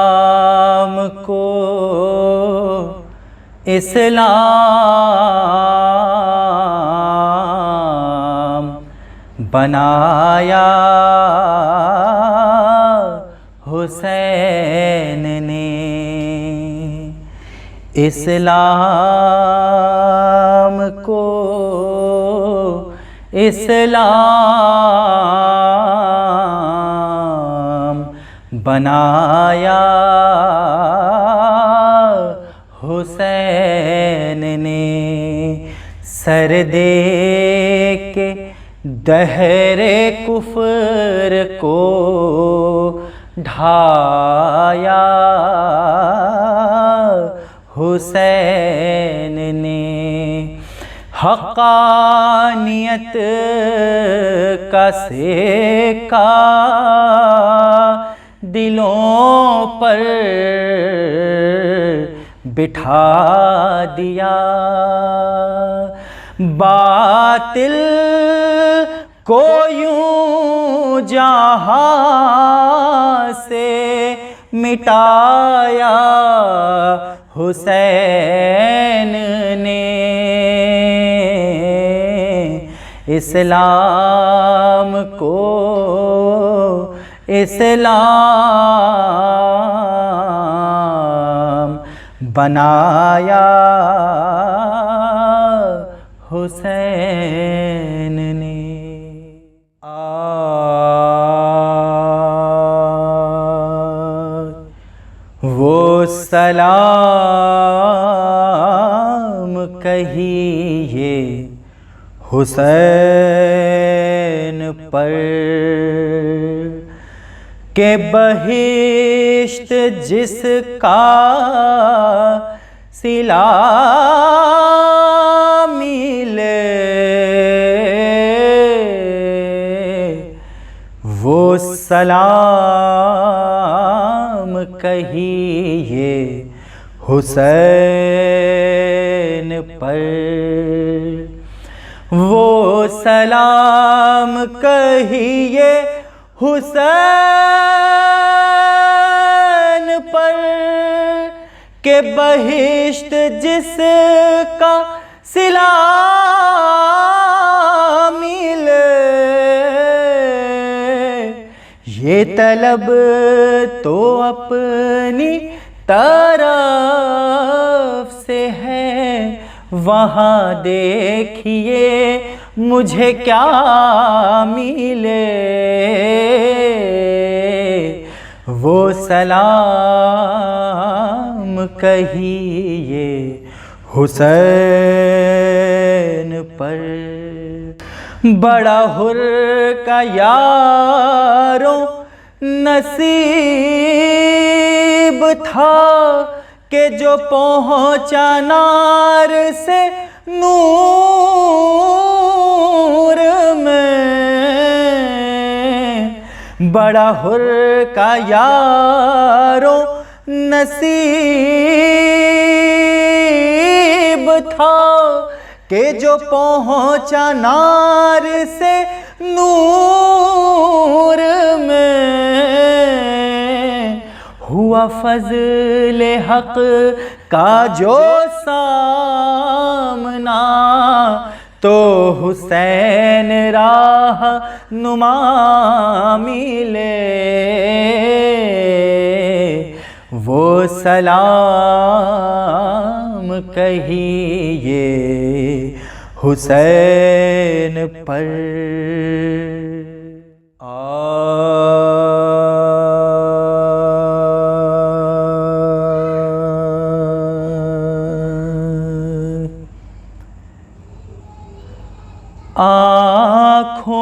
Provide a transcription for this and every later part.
اسلام کو اسلام بنایا حسین نے، اسلام کو اسلام بنایا حسین نے، سر دے کے دہر کفر کو ڈھایا حسین نے، حقانیت کا سیکا دلوں پر بٹھا دیا، باطل کو یوں جہاں سے مٹایا حسین نے، اسلام کو اسلام بنایا حسین نے۔ وہ سلام کہیے حسین پر کہ بہشت جس کا صلہ ملے، وہ سلام کہیے حسین پر، وہ سلام کہیے حسین پر کہ بہشت جس کا صلہ ملے، یہ طلب تو اپنی طرف سے ہے، وہاں دیکھیے مجھے کیا ملے، وہ سلام کہیے حسین پر، بڑا حر کا یاروں نصیب تھا کہ جو پہنچا نار سے نور میں، بڑا حر کا یاروں نصیب تھا کہ جو پہنچا نار سے نور میں، ہوا فضل حق کا جو سامنا تو حسین راہ نما ملے، وہ سلام کہیے حسین پر۔ آنکھوں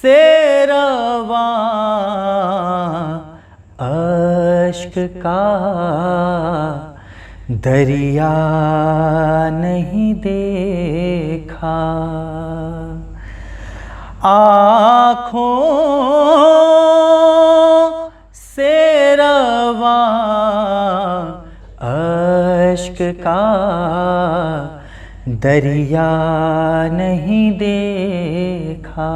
سے رواں اشک کا دریا نہیں دیکھا، آنکھوں سے رواں اشک کا دریا نہیں دیکھا.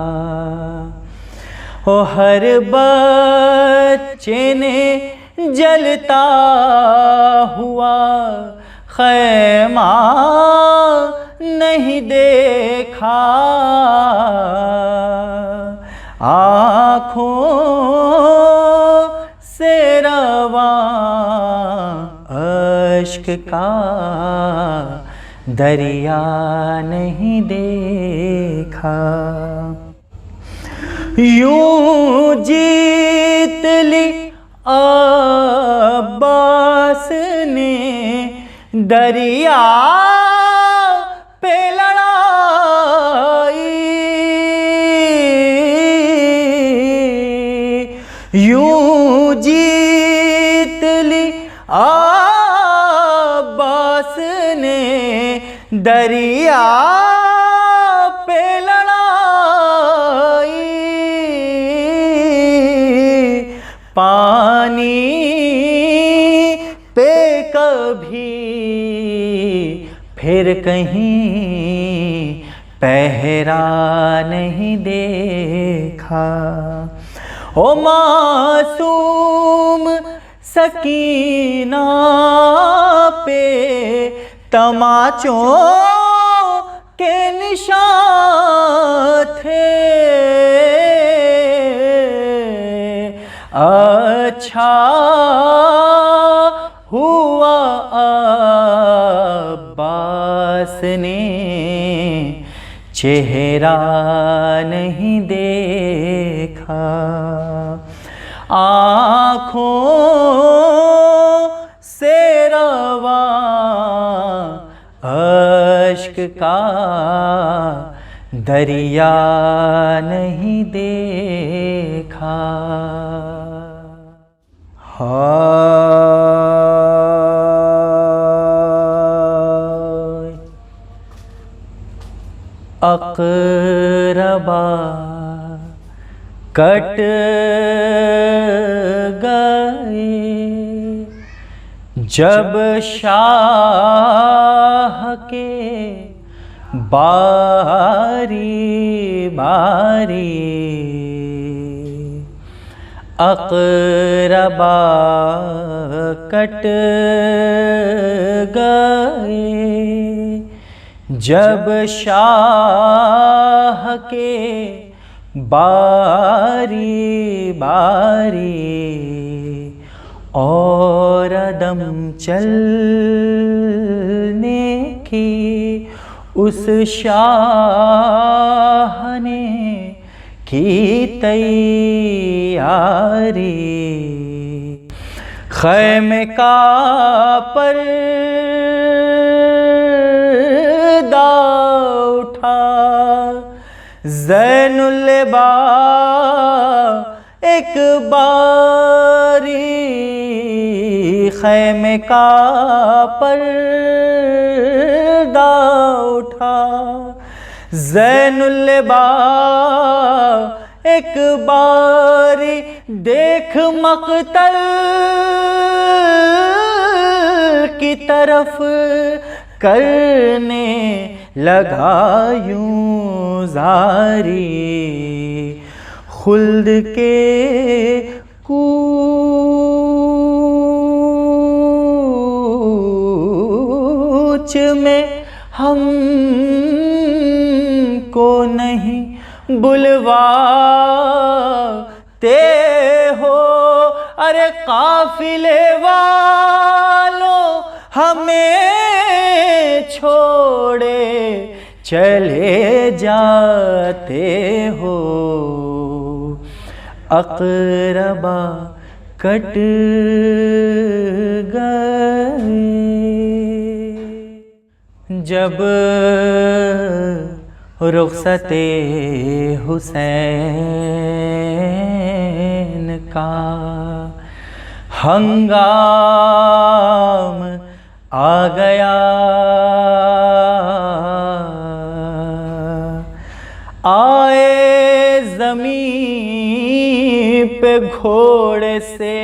ہر بچے نے جلتا ہوا خیمہ نہیں دیکھا. آنکھوں سے رواں اشک کا دریا نہیں دیکھا. یوں جیت لی عباس نے دریا پہ لڑائی. یوں جیت لی عباس نے دریا پہ لڑائی. پانی پہ کبھی پھر کہیں پہرا نہیں دیکھا. او معصوم سکینہ پہ تماچوں کے نشان تھے. اچھا ہوا عباس نے چہرہ نہیں دیکھا. آنکھوں سے رواں اشک کا دریا نہیں دیکھا. اقربا کٹ گئے جب شاہ کے باری باری. اقربا کٹ گئے جب شاہ کے باری باری. اور عدم چلنے کی اس شاہ نے کی تیاری. خیمے کا پردہ اٹھا زین اللباء ایک باری. خیمے کا پردہ اٹھا زین اللباء ایک باری. دیکھ مقتل کی طرف کرنے لگا یوں زاری. خلد کے کوچ میں ہم کو نہیں بلواتے ہو. ارے قافلے والوں ہمیں چھوڑے چلے جاتے ہو. اقربا کٹ گئے جب رخصت حسین کا ہنگام آ گیا. آئے زمین پہ گھوڑے سے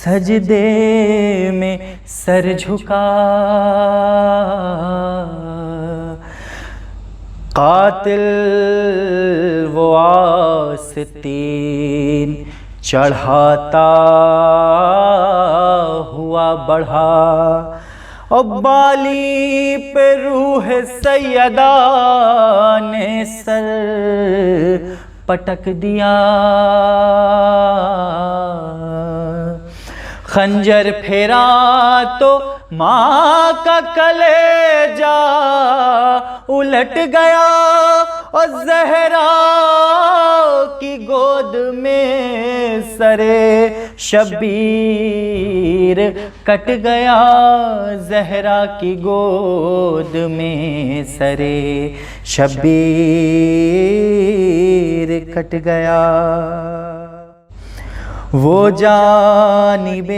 سجدے میں سر جھکا، قاتل وہ آستین چڑھاتا ہوا بڑھا، اور بالی پہ روح سیدہ نے سر پٹک دیا، خنجر پھیرا تو ماں کا کلیجہ الٹ گیا، اور زہرا کی گود میں سرے شبیر کٹ گیا، زہرا کی گود میں سرے شبیر کٹ گیا۔ وہ جانب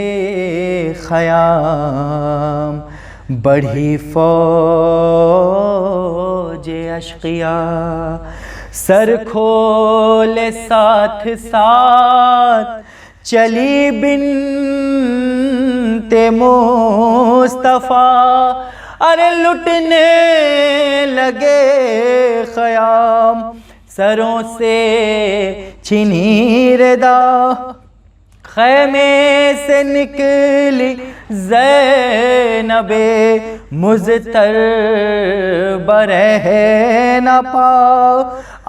خیام بڑھی فوج اشقیاء، سر کھولے ساتھ ساتھ چلی بنت مصطفیٰ، ارے لٹنے لگے خیام، سروں سے چھنی ردا، خیمے سے نکلی زینب مضطر برہنہ پا،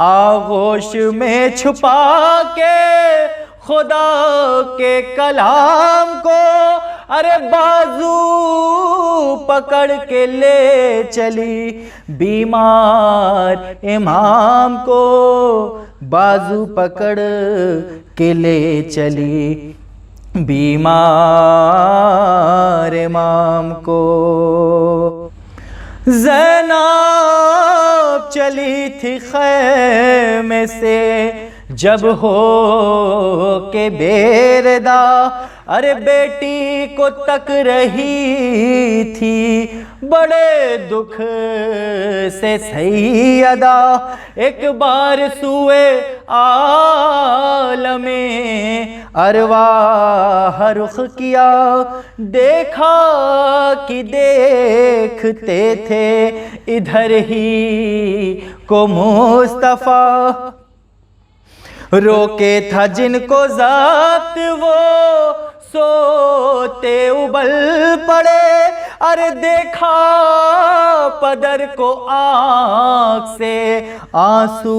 آغوش میں چھپا کے خدا کے کلام کو، ارے بازو پکڑ کے لے چلی بیمار امام کو، بازو پکڑ کے لے چلی بیمار امام کو۔ زینب چلی تھی خیمے سے جب ہو کے بےردا، ارے بیٹی کو تک رہی تھی بڑے دکھ سے سیدہ، ایک بار سوئے عالم ارواح رخ کیا، دیکھا کہ دیکھتے تھے ادھر ہی کو مصطفیٰ، روکے تھا جن کو ضبط وہ سوتے ابل پڑے، ارے دیکھا پدر کو آنکھ سے آنسو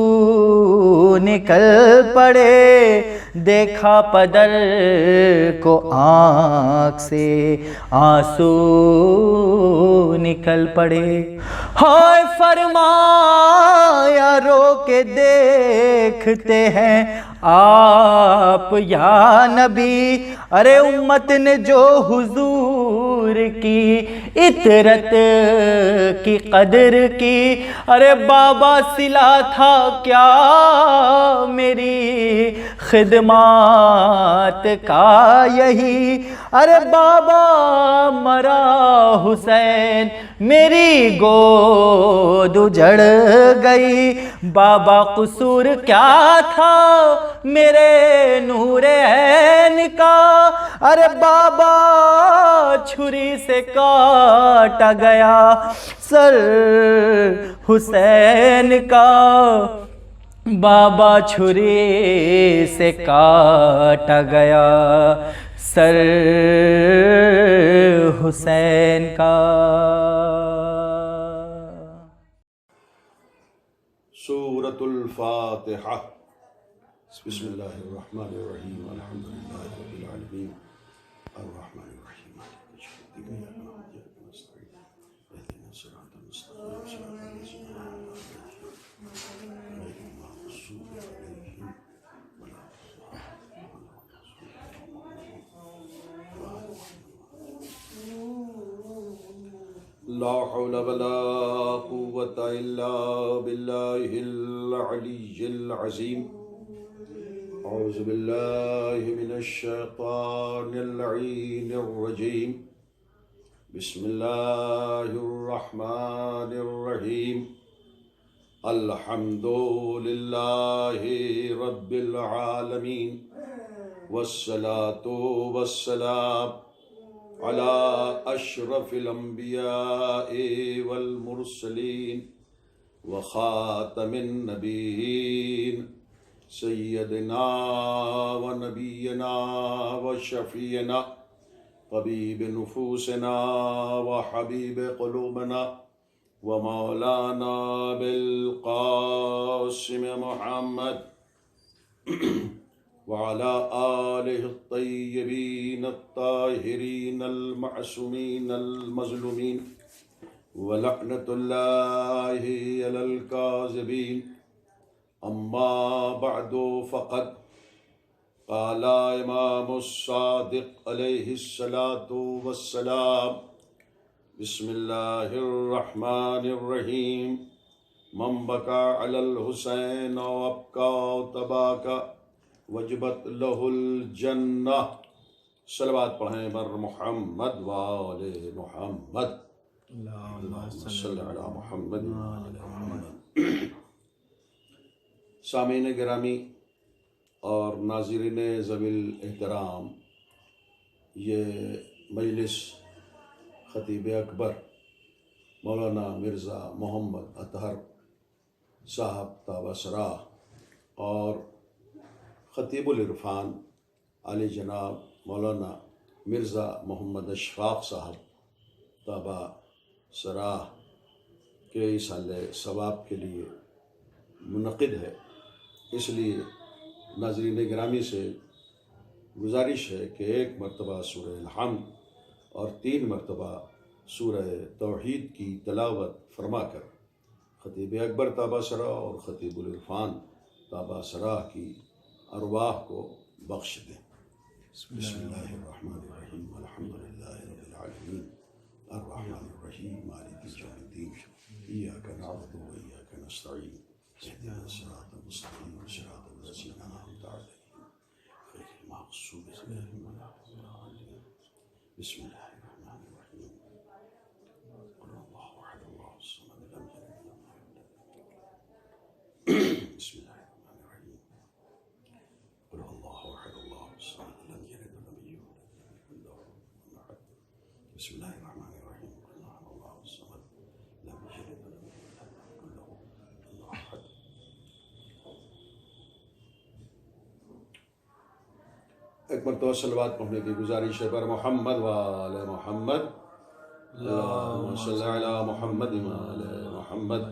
نکل پڑے، دیکھا پدر کو آنکھ سے آنسو نکل پڑے، ہائے فرمایا رو کے دیکھتے ہیں آپ یا نبی، ارے امت نے جو حضور کی اطرت کی قدر کی، ارے بابا صلہ تھا کیا میری خدمات کا یہی، ارے بابا مرا حسین میری گود اجڑ گئی، بابا قصور کیا تھا میرے نور عین کا، ارے بابا چھری سے کاٹا گیا سر حسین کا، بابا چھری سے کاٹا گیا سر حسین کا۔ سورة الفاتحة۔ بسم اللہ الرحمن الرحیم، الحمد للہ رب العالمین، الرحمن الرحیم، مالک یوم الدین، ایاک نعبد و ایاک نستعین، اہدنا الصراط المستقیم، صراط الذین انعمت علیہم غیر المغضوب علیہم ولا الضالین۔ لا حول ولا قوة الا باللہ العلی العظیم۔ اعوذ باللہ من الشیطان اللعین الرجیم، بسم اللہ الرحمن الرحیم، الحمد للہ رب العالمین، والصلاة والسلام على أشرف الأنبياء والمرسلين وخاتم النبيين سيدنا ونبينا وشفينا طبيب نفوسنا وحبيب قلوبنا ومولانا بالقاسم محمد وعلى آله الطيبين الطاهرين المعصومين المظلومين ولعنة الله على الكاذبين. أما بعد فقد قال امام الصادق علیہ الصلاۃ والسلام بسم اللہ الرحمن الرحیم من بکا علی الحسین وابکا تباکا وجبت لہ الجنہ. صلوات پڑھیں بر محمد وآل محمد. اللہم صلی علی محمد وآل محمد. سامعین گرامی اور ناظرین ذوی الاحترام، یہ مجلس خطیب اکبر مولانا مرزا محمد اطہر صاحب طابہ سراہ اور خطیب العرفان علی جناب مولانا مرزا محمد اشفاق صاحب طابہ سراہ کے ایصال ثواب کے لیے منعقد ہے. اس لیے ناظرین گرامی سے گزارش ہے کہ ایک مرتبہ سورہ الحمد اور 3 مرتبہ سورہ توحید کی تلاوت فرما کر خطیب اکبر طابہ سراہ اور خطیب العرفان طابہ سراہ کی ارواح کو بخش دیں. بسم اللہ الرحمن الرحیم الحمدللہ رب العالمین الرحمن الرحیم مالک یوم الدین ایاک نعبد و ایاک نستعین اهدنا الصراط المستقيم صراط الذين أنعمت عليهم غير المغضوب عليهم ولا الضالين. بسم الله الرحمن الرحيم قل الله أحد الله الصمد لم يلد ولم يولد. بسم الله الرحمن الرحيم قل الله أحد الله الصمد لم يلد ولم يولد ولم يكن له كفوا أحد. بسم الله الرحمن الرحيم قل الله الصمد لم يلد ولم يولد ولم يكن له كفوا أحد. ایک مرتبہ صلوات پڑھنے کی گزارش ہے بر محمد وآل محمد. اللہم صلی علی محمد وآل محمد.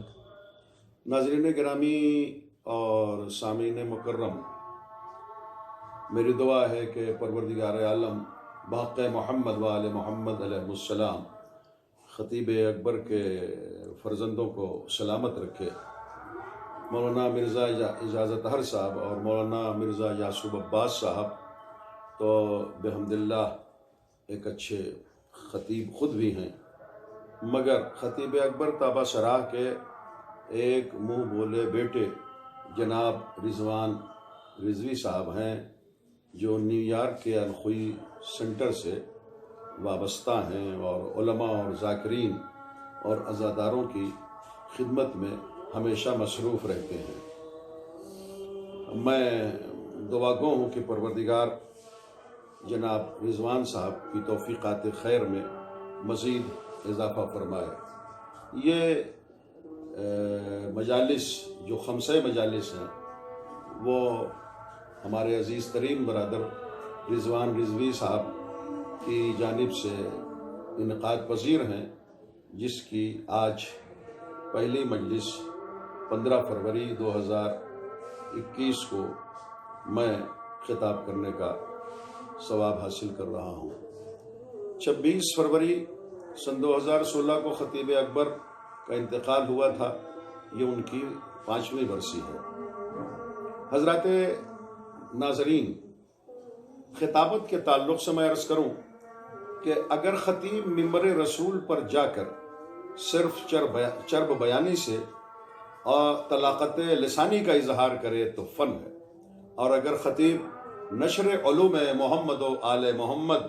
ناظرین گرامی اور سامعین مکرم، میری دعا ہے کہ پروردگار عالم باق محمد وآل محمد علیہ السلام خطیب اکبر کے فرزندوں کو سلامت رکھے. مولانا مرزا اعجاز اطہر صاحب اور مولانا مرزا یعصوب عباس صاحب تو بحمد اللہ ایک اچھے خطیب خود بھی ہیں، مگر خطیب اکبر طابہ سراہ کے ایک منہ بولے بیٹے جناب رضوان رضوی صاحب ہیں، جو نیو یارک کے الخوئی سینٹر سے وابستہ ہیں اور علماء اور ذاکرین اور عزاداروں کی خدمت میں ہمیشہ مصروف رہتے ہیں. میں دعا گو ہوں کہ پروردگار جناب رضوان صاحب کی توفیقات خیر میں مزید اضافہ فرمائے. یہ مجالس جو 5 مجالس ہیں وہ ہمارے عزیز ترین برادر رضوان رضوی صاحب کی جانب سے انعقاد پذیر ہیں، جس کی آج پہلی مجلس 15 فروری 2021 کو میں خطاب کرنے کا ثواب حاصل کر رہا ہوں. 26 فروری سن 2016 کو خطیب اکبر کا انتقال ہوا تھا. یہ ان کی 5ویں برسی ہے. حضرات ناظرین، خطابت کے تعلق سے میں عرض کروں کہ اگر خطیب منبر رسول پر جا کر صرف چرب بیانی سے اور طلاقت لسانی کا اظہار کرے تو فن ہے، اور اگر خطیب نشر علوم محمد و آل محمد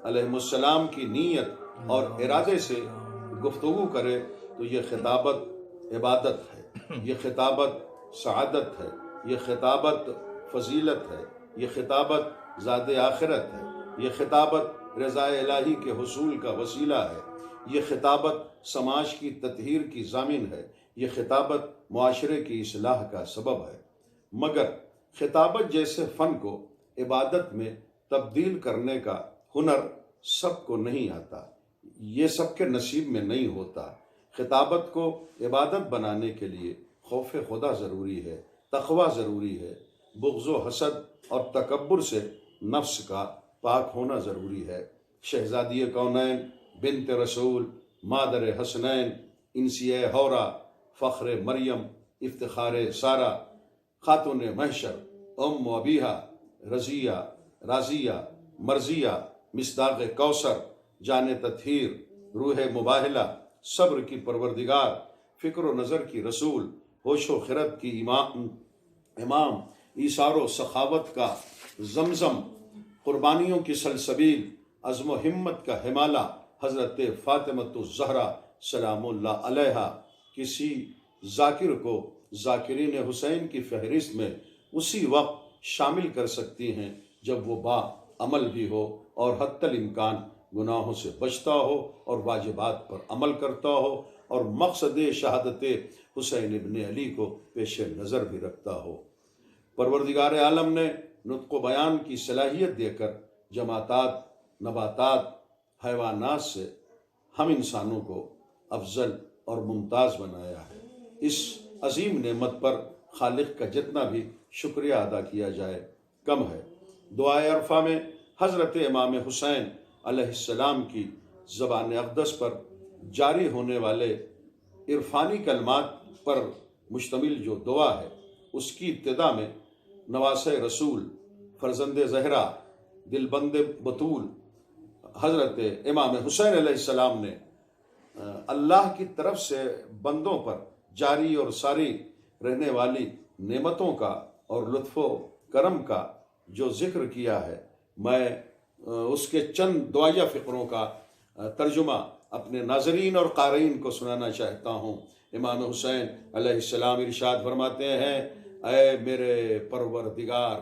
علیہ السلام کی نیت اور ارادے سے گفتگو کرے تو یہ خطابت عبادت ہے، یہ خطابت سعادت ہے، یہ خطابت فضیلت ہے، یہ خطابت زاد آخرت ہے، یہ خطابت رضا الہی کے حصول کا وسیلہ ہے، یہ خطابت سماج کی تطہیر کی ضامن ہے، یہ خطابت معاشرے کی اصلاح کا سبب ہے۔ مگر خطابت جیسے فن کو عبادت میں تبدیل کرنے کا ہنر سب کو نہیں آتا، یہ سب کے نصیب میں نہیں ہوتا۔ خطابت کو عبادت بنانے کے لیے خوف خدا ضروری ہے، تقوی ضروری ہے، بغض و حسد اور تکبر سے نفس کا پاک ہونا ضروری ہے۔ شہزادی کونین، بنت رسول، مادر حسنین، انسیہ حورا، فخر مریم، افتخار سارہ، خاتون محشر، ام و ابیہا، رضیہ، راضیہ، مرضیہ، مصداق کوثر، جان تطہیر، روح مباہلہ، صبر کی پروردگار، فکر و نظر کی رسول، ہوش و خرد کی امام، ایثار و سخاوت کا زمزم، قربانیوں کی سلسبیل، عزم و ہمت کا ہمالہ، حضرت فاطمۃ الزہرا سلام اللہ علیہا۔ کسی ذاکر کو ذاکرین حسین کی فہرست میں اسی وقت شامل کر سکتی ہیں جب وہ با عمل بھی ہو اور حتی الامکان گناہوں سے بچتا ہو اور واجبات پر عمل کرتا ہو اور مقصد شہادت حسین ابن علی کو پیش نظر بھی رکھتا ہو۔ پروردگار عالم نے نطق و بیان کی صلاحیت دے کر جماعتات، نباتات، حیوانات سے ہم انسانوں کو افضل اور ممتاز بنایا ہے۔ اس عظیم نعمت پر خالق کا جتنا بھی شکریہ ادا کیا جائے کم ہے۔ دعائے عرفہ میں حضرت امام حسین علیہ السلام کی زبان اقدس پر جاری ہونے والے عرفانی کلمات پر مشتمل جو دعا ہے، اس کی ابتدا میں نواسہ رسول، فرزند زہرا، دلبند بطول حضرت امام حسین علیہ السلام نے اللہ کی طرف سے بندوں پر جاری اور ساری رہنے والی نعمتوں کا اور لطف و کرم کا جو ذکر کیا ہے، میں اس کے چند دعائیہ فقروں کا ترجمہ اپنے ناظرین اور قارئین کو سنانا چاہتا ہوں۔ امام حسین علیہ السلام ارشاد فرماتے ہیں: اے میرے پروردگار،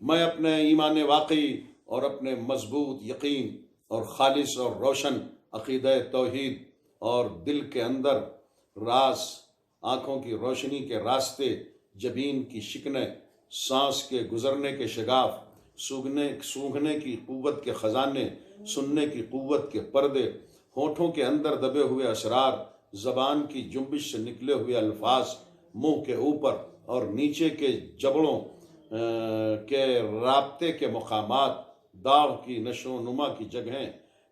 میں اپنے ایمان واقعی اور اپنے مضبوط یقین اور خالص اور روشن عقیدہ توحید اور دل کے اندر راز، آنکھوں کی روشنی کے راستے، جبین کی شکنیں، سانس کے گزرنے کے شگاف، سونگھنے کی قوت کے خزانے، سننے کی قوت کے پردے، ہونٹوں کے اندر دبے ہوئے اسرار، زبان کی جنبش سے نکلے ہوئے الفاظ، منہ کے اوپر اور نیچے کے جبڑوں کے رابطے کے مقامات، داڑھ کی نشو و نما کی جگہیں،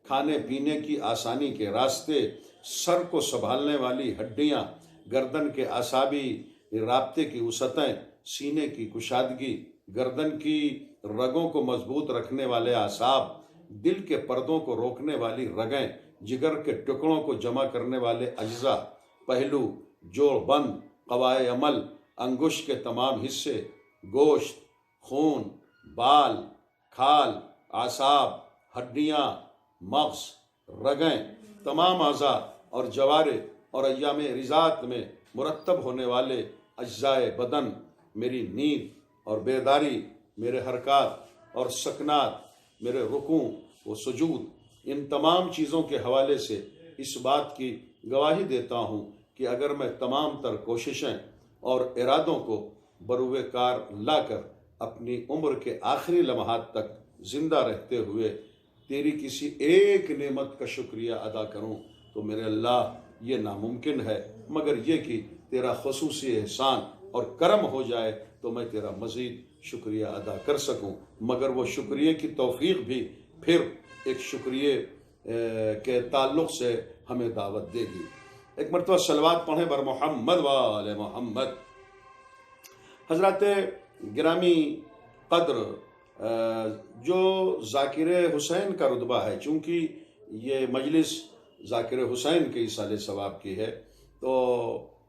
کھانے پینے کی آسانی کے راستے، سر کو سنبھالنے والی ہڈیاں، گردن کے اعصابی رابطے کی وسعتیں، سینے کی کشادگی، گردن کی رگوں کو مضبوط رکھنے والے اعصاب، دل کے پردوں کو روکنے والی رگیں، جگر کے ٹکڑوں کو جمع کرنے والے اجزاء، پہلو، جوڑ بند، قوائے عمل، انگشت کے تمام حصے، گوشت، خون، بال، کھال، اعصاب، ہڈیاں، مغز، رگیں، تمام اعضاء اور جوارے اور ایام رضاعت میں مرتب ہونے والے اجزاء بدن، میری نیند اور بیداری، میرے حرکات اور سکنات، میرے رکوع و سجود، ان تمام چیزوں کے حوالے سے اس بات کی گواہی دیتا ہوں کہ اگر میں تمام تر کوششیں اور ارادوں کو بروئے کار لا کر اپنی عمر کے آخری لمحات تک زندہ رہتے ہوئے تیری کسی ایک نعمت کا شکریہ ادا کروں تو میرے اللہ یہ ناممکن ہے، مگر یہ کہ تیرا خصوصی احسان اور کرم ہو جائے تو میں تیرا مزید شکریہ ادا کر سکوں، مگر وہ شکریہ کی توفیق بھی پھر ایک شکریہ کے تعلق سے ہمیں دعوت دے گی۔ ایک مرتبہ صلوات پڑھیں بر محمد و آل محمد۔ حضرات گرامی قدر، جو ذاکر حسین کا رتبہ ہے، چونکہ یہ مجلس ذاکر حسین کے ایصال ثواب کی ہے، تو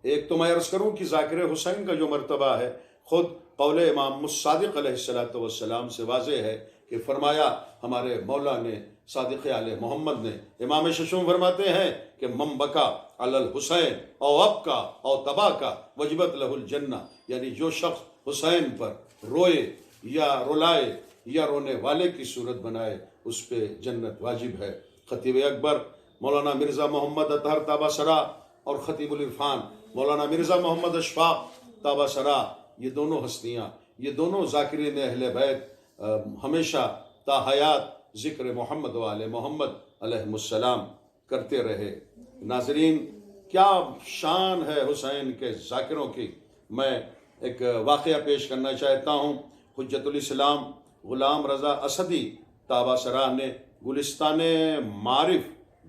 ایک تو میں عرض کروں کہ ذاکر حسین کا جو مرتبہ ہے خود قول امام الصادق علیہ السلام سے واضح ہے کہ فرمایا ہمارے مولا نے، صادق علیہ محمد نے، امام ششم فرماتے ہیں کہ من بکا علی الحسین او ابکا او تباکا وجبت لہ الجنہ، یعنی جو شخص حسین پر روئے یا رلائے یا رونے والے کی صورت بنائے اس پہ جنت واجب ہے۔ خطیب اکبر مولانا مرزا محمد اطہر تاباسرا اور خطیب العرفان مولانا مرزا محمد اشفاق تاباسرا، یہ دونوں ہستیاں، یہ دونوں ذاکرین اہل بیت ہمیشہ تا حیات ذکر محمد و آل محمد علیہ السلام کرتے رہے۔ ناظرین، کیا شان ہے حسین کے ذاکروں کی۔ میں ایک واقعہ پیش کرنا چاہتا ہوں۔ حجت الاسلام غلام رضا اسدی تاباسرا نے گلستان معارف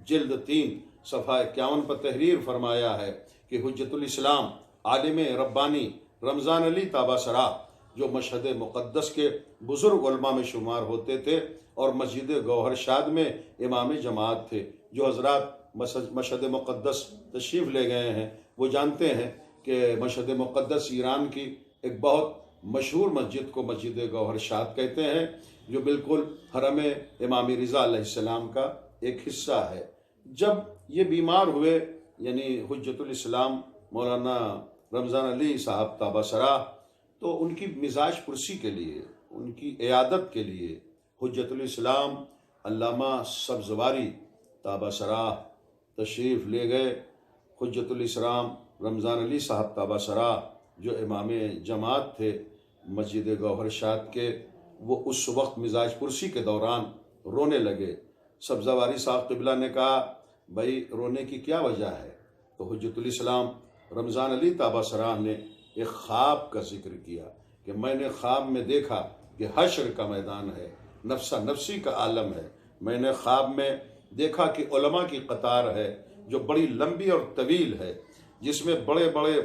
جلد 3 صفحہ 51 پر تحریر فرمایا ہے کہ حجت الاسلام عالم ربانی رمضان علی تاباسرا، جو مشہد مقدس کے بزرگ علماء میں شمار ہوتے تھے اور مسجد گوہر شاد میں امام جماعت تھے، جو حضرات مشہد مقدس تشریف لے گئے ہیں وہ جانتے ہیں کہ مشہد مقدس ایران کی ایک بہت مشہور مسجد کو مسجد گوہر شاد کہتے ہیں، جو بالکل حرم امام رضا علیہ السلام کا ایک حصہ ہے۔ جب یہ بیمار ہوئے، یعنی حجت الاسلام مولانا رمضان علی صاحب تاباسرا، تو ان کی مزاج پرسی کے لیے، ان کی عیادت کے لیے حجت الاسلام علامہ سبزواری تاباسرا تشریف لے گئے۔ حجت الاسلام رمضان علی صاحب تاباسرا جو امام جماعت تھے مسجد گوہر شاد کے، وہ اس وقت مزاج پرسی کے دوران رونے لگے۔ سبزواری صاحب قبلہ نے کہا، بھائی رونے کی کیا وجہ ہے؟ تو حجت الاسلام رمضان علی تاباسرا نے ایک خواب کا ذکر کیا کہ میں نے خواب میں دیکھا کہ حشر کا میدان ہے، نفسہ نفسی کا عالم ہے۔ میں نے خواب میں دیکھا کہ علماء کی قطار ہے جو بڑی لمبی اور طویل ہے، جس میں بڑے بڑے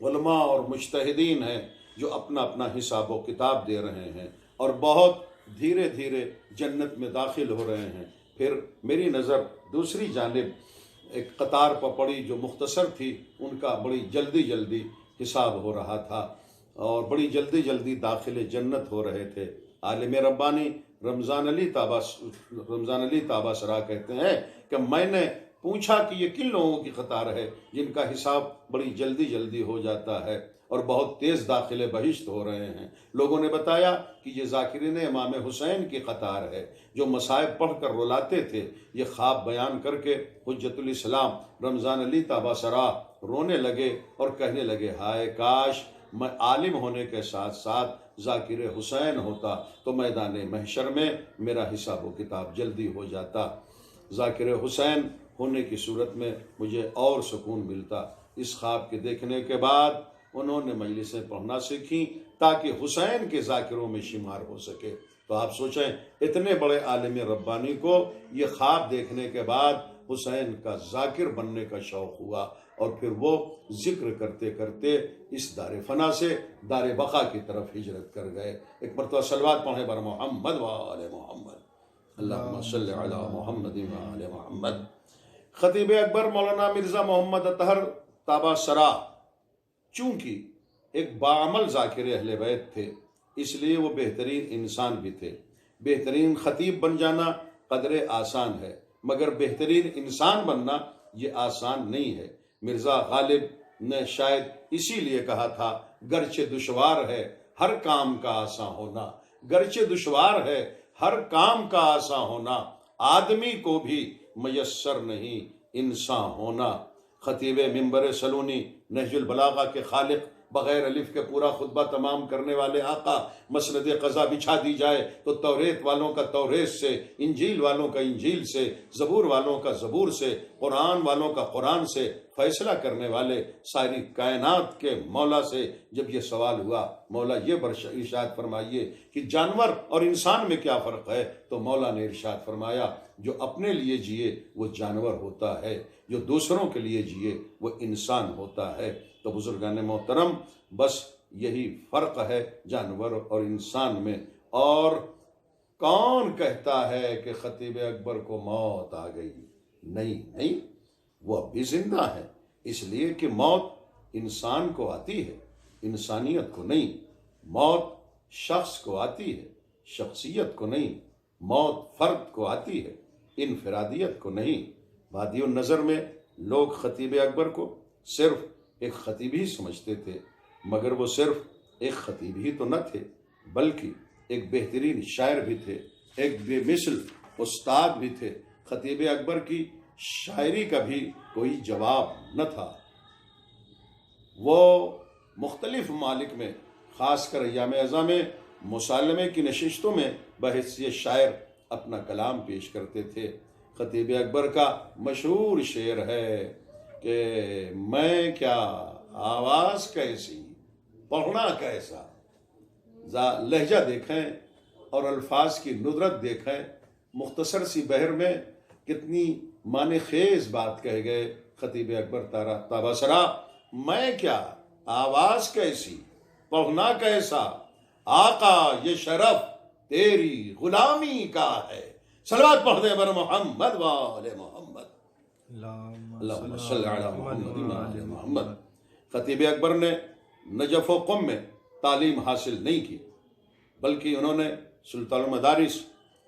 علماء اور مجتہدین ہیں جو اپنا اپنا حساب و کتاب دے رہے ہیں اور بہت دھیرے دھیرے جنت میں داخل ہو رہے ہیں۔ پھر میری نظر دوسری جانب ایک قطار پر پڑی جو مختصر تھی، ان کا بڑی جلدی جلدی حساب ہو رہا تھا اور بڑی جلدی جلدی داخل جنت ہو رہے تھے۔ عالم ربانی رمضان علی تاباسرا کہتے ہیں کہ میں نے پوچھا کہ یہ کن لوگوں کی قطار ہے جن کا حساب بڑی جلدی جلدی ہو جاتا ہے اور بہت تیز داخل بہشت ہو رہے ہیں؟ لوگوں نے بتایا کہ یہ ذاکرین امام حسین کی قطار ہے جو مصائب پڑھ کر رلاتے تھے۔ یہ خواب بیان کر کے حجت الاسلام رمضان علی تاباسرا رونے لگے اور کہنے لگے، ہائے کاش میں عالم ہونے کے ساتھ ساتھ ذاکر حسین ہوتا تو میدان محشر میں میرا حساب و کتاب جلدی ہو جاتا۔ ذاکر حسین ہونے کی صورت میں مجھے اور سکون ملتا۔ اس خواب کے دیکھنے کے بعد انہوں نے مجلسیں پڑھنا سیکھیں تاکہ حسین کے ذاکروں میں شمار ہو سکے۔ تو آپ سوچیں، اتنے بڑے عالم ربانی کو یہ خواب دیکھنے کے بعد حسین کا ذاکر بننے کا شوق ہوا اور پھر وہ ذکر کرتے کرتے اس دار فنا سے دار بقا کی طرف ہجرت کر گئے۔ ایک مرتبہ صلوات پڑھیں بر محمد و آل محمد، اللہم صلی علی محمد و آل محمد۔ خطیب اکبر مولانا مرزا محمد اطہر تاباسرا چونکہ ایک باعمل ذاکر اہل بیت تھے، اس لیے وہ بہترین انسان بھی تھے۔ بہترین خطیب بن جانا قدر آسان ہے، مگر بہترین انسان بننا یہ آسان نہیں ہے۔ مرزا غالب نے شاید اسی لیے کہا تھا، گرچہ دشوار ہے ہر کام کا آسان ہونا، گرچہ دشوار ہے ہر کام کا آسان ہونا، آدمی کو بھی میسر نہیں انسان ہونا۔ خطیب منبر سلونی نہج البلاغہ کے خالق، بغیر الف کے پورا خطبہ تمام کرنے والے آقا، مسند قضا بچھا دی جائے تو توریت والوں کا توریت سے، انجیل والوں کا انجیل سے، زبور والوں کا زبور سے، قرآن والوں کا قرآن سے فیصلہ کرنے والے ساری کائنات کے مولا سے جب یہ سوال ہوا، مولا یہ ارشاد فرمائیے کہ جانور اور انسان میں کیا فرق ہے، تو مولا نے ارشاد فرمایا، جو اپنے لیے جیے وہ جانور ہوتا ہے، جو دوسروں کے لیے جیے وہ انسان ہوتا ہے۔ تو بزرگان محترم، بس یہی فرق ہے جانور اور انسان میں۔ اور کون کہتا ہے کہ خطیب اکبر کو موت آ گئی؟ نہیں، وہ اب بھی زندہ ہے، اس لیے کہ موت انسان کو آتی ہے، انسانیت کو نہیں۔ موت شخص کو آتی ہے، شخصیت کو نہیں۔ موت فرد کو آتی ہے، انفرادیت کو نہیں۔ بادی النظر میں لوگ خطیب اکبر کو صرف ایک خطیب ہی سمجھتے تھے، مگر وہ صرف ایک خطیب ہی تو نہ تھے، بلکہ ایک بہترین شاعر بھی تھے، ایک بے مثل استاد بھی تھے۔ خطیب اکبر کی شاعری کا بھی کوئی جواب نہ تھا۔ وہ مختلف ممالک میں خاص کر ایام ازاں میں مسالمے کی نشستوں میں بحیثیت شاعر اپنا کلام پیش کرتے تھے۔ خطیب اکبر کا مشہور شعر ہے کہ میں کیا آواز کیسی پڑھنا کیسا، لہجہ دیکھیں اور الفاظ کی ندرت دیکھیں، مختصر سی بحر میں کتنی معنی خیز بات کہہ گئے خطیب اکبر تابا سرا۔ میں کیا آواز کیسی پڑھنا کیسا، آقا یہ شرف تیری غلامی کا ہے۔ صلوات پڑھ دیں بر محمد وآل محمد، اللہم صل علی محمد وآل محمد۔ خطیب اکبر نے نجف و قم میں تعلیم حاصل نہیں کی، بلکہ انہوں نے سلطان المدارس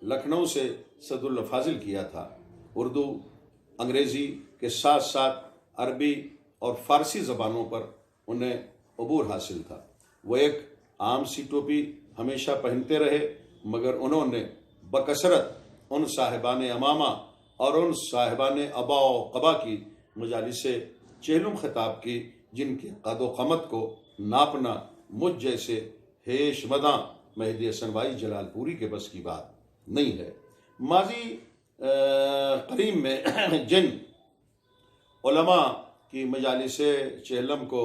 لکھنؤ سے صد اللہ فاضل کیا تھا۔ اردو، انگریزی کے ساتھ ساتھ عربی اور فارسی زبانوں پر انہیں عبور حاصل تھا۔ وہ ایک عام سی ٹوپی ہمیشہ پہنتے رہے، مگر انہوں نے بکثرت ان صاحبان امامہ اور ان صاحبان ابا و قبا کی مجالس چہلم خطاب کی، جن کے قد و قامت کو ناپنا مجھ جیسے ہیش مداں مہدی حسن بھائی جلال پوری کے بس کی بات نہیں ہے۔ ماضی قریب میں جن علماء کی مجالس چہلم کو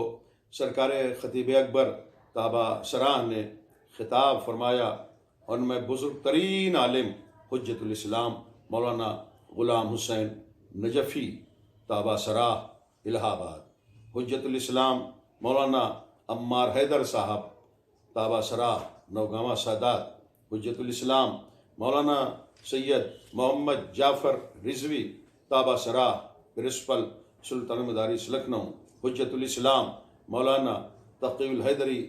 سرکار خطیب اکبر تابا سراہ نے خطاب فرمایا، ان میں بزرگ ترین عالم حجت الاسلام مولانا غلام حسین نجفی تابا سراہ الہ آباد، حجت الاسلام مولانا عمار حیدر صاحب تابا سراہ نوگاواں سادات، حجت الاسلام مولانا سید محمد جعفر رضوی تابا سراہ پرنسپل سلطان المدارس لکھنؤ، حجت الاسلام مولانا تقی الحیدری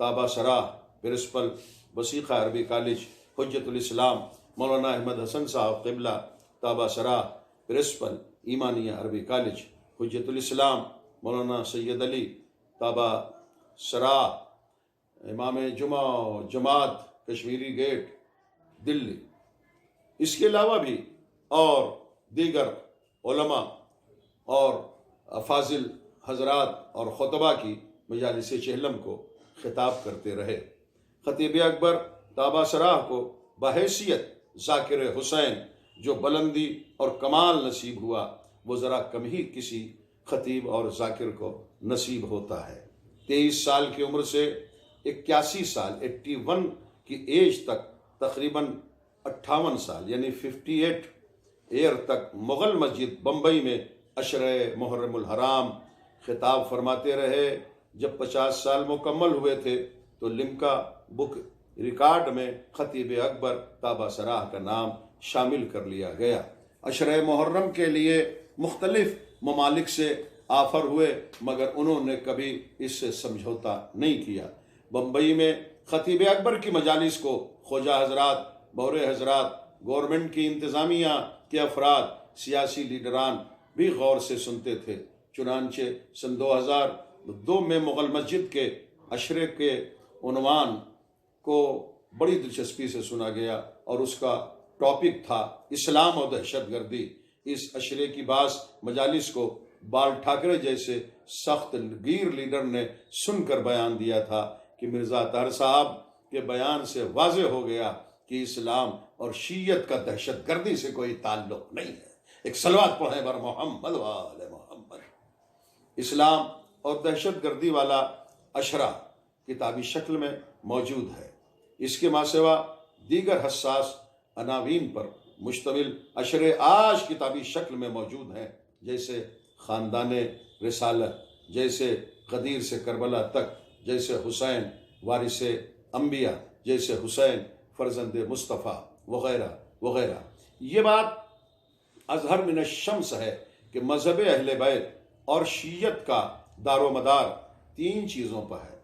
تابا سراہ پرنسپل وسیقہ عربی کالج، حجت الاسلام مولانا احمد حسن صاحب قبلہ تابا سراہ پرنسپل ایمانیہ عربی کالج، حجت الاسلام مولانا سید علی تابا سراہ امام جمعہ و جماعت کشمیری گیٹ دلی۔ اس کے علاوہ بھی اور دیگر علماء اور افاضل حضرات اور خطبہ کی مجالس چہلم کو خطاب کرتے رہے۔ خطیب اکبر تابا سراہ کو بحیثیت ذاکر حسین جو بلندی اور کمال نصیب ہوا، وہ ذرا کم ہی کسی خطیب اور ذاکر کو نصیب ہوتا ہے۔ 23 سال کی عمر سے 81 سال 81 کی ایج تک تقریباً 58 سال یعنی 58 ایئر تک مغل مسجد بمبئی میں عشرہ محرم الحرام خطاب فرماتے رہے۔ جب 50 سال مکمل ہوئے تھے تو لمکا بک ریکارڈ میں خطیب اکبر تابا سراہ کا نام شامل کر لیا گیا۔ عشرہ محرم کے لیے مختلف ممالک سے آفر ہوئے، مگر انہوں نے کبھی اس سے سمجھوتا نہیں کیا۔ بمبئی میں خطیب اکبر کی مجالس کو خواجہ حضرات، بورے حضرات، گورنمنٹ کی انتظامیہ کے افراد، سیاسی لیڈران بھی غور سے سنتے تھے۔ چنانچہ سن 2002 میں مغل مسجد کے عشرے کے عنوان کو بڑی دلچسپی سے سنا گیا اور اس کا ٹاپک تھا اسلام اور دہشت گردی۔ اس عشرے کی بعض مجالس کو بال ٹھاکرے جیسے سخت گیر لیڈر نے سن کر بیان دیا تھا کہ مرزا طاہر صاحب کے بیان سے واضح ہو گیا کہ اسلام اور شیعت کا دہشت گردی سے کوئی تعلق نہیں ہے۔ ایک صلوات پڑھیں بر محمد وآل محمد۔ اسلام اور دہشت گردی والا عشرہ کتابی شکل میں موجود ہے۔ اس کے ماں سوا دیگر حساس عناوین پر مشتمل عشرے آج کتابی شکل میں موجود ہیں، جیسے خاندان رسالت، جیسے غدیر سے کربلا تک، جیسے حسین وارث انبیاء، جیسے حسین فرزند مصطفیٰ وغیرہ وغیرہ۔ یہ بات اظہر من الشمس ہے کہ مذہب اہل بیت اور شیعت کا دار و مدار 3 چیزوں پر ہے۔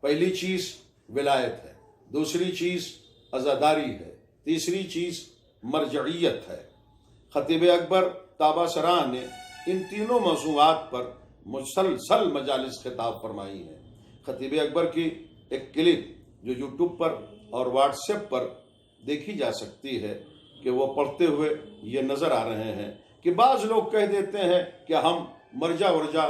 پہلی چیز ولایت ہے، دوسری چیز عزاداری ہے، تیسری چیز مرجعیت ہے۔ خطیب اکبر تابا سراہ نے ان تینوں موضوعات پر مسلسل مجالس خطاب فرمائی ہیں۔ خطیب اکبر کی ایک کلپ جو یوٹیوب پر اور واٹس ایپ پر دیکھی جا سکتی ہے کہ وہ پڑھتے ہوئے یہ نظر آ رہے ہیں کہ بعض لوگ کہہ دیتے ہیں کہ ہم مرجع ورجا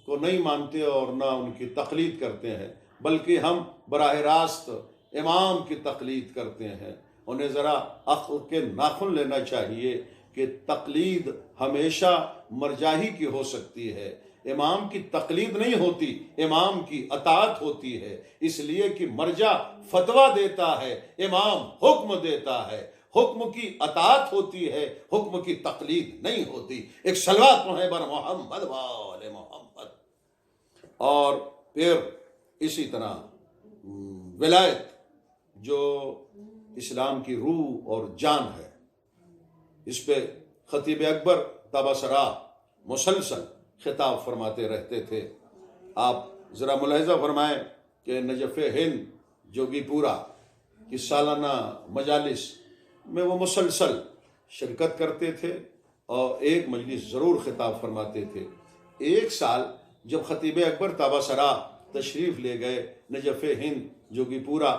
کو نہیں مانتے اور نہ ان کی تقلید کرتے ہیں، بلکہ ہم براہ راست امام کی تقلید کرتے ہیں۔ انہیں ذرا عقل کے ناخن لینا چاہیے کہ تقلید ہمیشہ مرجعی کی ہو سکتی ہے، امام کی تقلید نہیں ہوتی، امام کی اطاعت ہوتی ہے، اس لیے کہ مرجع فتویٰ دیتا ہے، امام حکم دیتا ہے، حکم کی اطاعت ہوتی ہے، حکم کی تقلید نہیں ہوتی۔ ایک صلوات پڑھیں بر محمد وآل محمد۔ اور پھر اسی طرح ولایت جو اسلام کی روح اور جان ہے، اس پہ خطیب اکبر تبصرہ مسلسل خطاب فرماتے رہتے تھے۔ آپ ذرا ملاحظہ فرمائیں کہ نجف ہند جوگی پورا کی سالانہ مجالس میں وہ مسلسل شرکت کرتے تھے اور ایک مجلس ضرور خطاب فرماتے تھے۔ ایک سال جب خطیب اکبر تبصرہ تشریف لے گئے نجف ہند جوگی پورا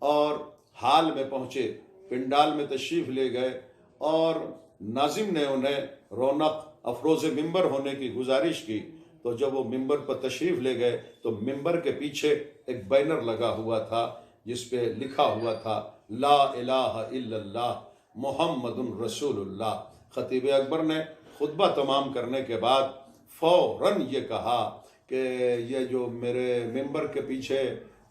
اور حال میں پہنچے، پنڈال میں تشریف لے گئے اور ناظم نے انہیں رونق افروز ممبر ہونے کی گزارش کی، تو جب وہ ممبر پر تشریف لے گئے تو ممبر کے پیچھے ایک بینر لگا ہوا تھا جس پہ لکھا ہوا تھا لا الہ الا اللہ محمد رسول اللہ۔ خطیب اکبر نے خطبہ تمام کرنے کے بعد فوراً یہ کہا کہ یہ جو میرے ممبر کے پیچھے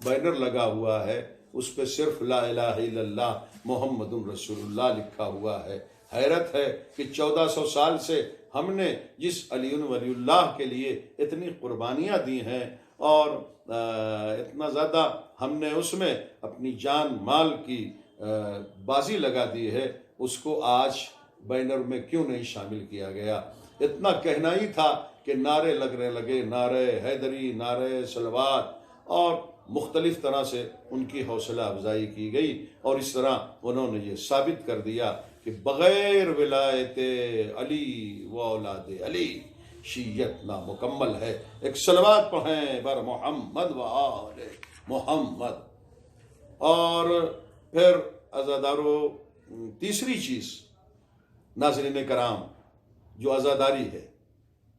بینر لگا ہوا ہے اس پہ صرف لا الہ الا اللہ محمد رسول اللہ لکھا ہوا ہے۔ حیرت ہے کہ 1400 سال سے ہم نے جس علی ولی اللہ کے لیے اتنی قربانیاں دی ہیں اور اتنا زیادہ ہم نے اس میں اپنی جان مال کی بازی لگا دی ہے، اس کو آج بینر میں کیوں نہیں شامل کیا گیا؟ اتنا کہنا ہی تھا کہ نعرے لگنے لگے، نعرے حیدری، نعرے صلوات، اور مختلف طرح سے ان کی حوصلہ افزائی کی گئی، اور اس طرح انہوں نے یہ ثابت کر دیا کہ بغیر ولایت علی و اولاد علی شیعت نامکمل ہے۔ ایک صلوات پڑھیں بر محمد و آل محمد۔ اور پھر عزادارو تیسری چیز ناظرین کرام جو عزاداری ہے،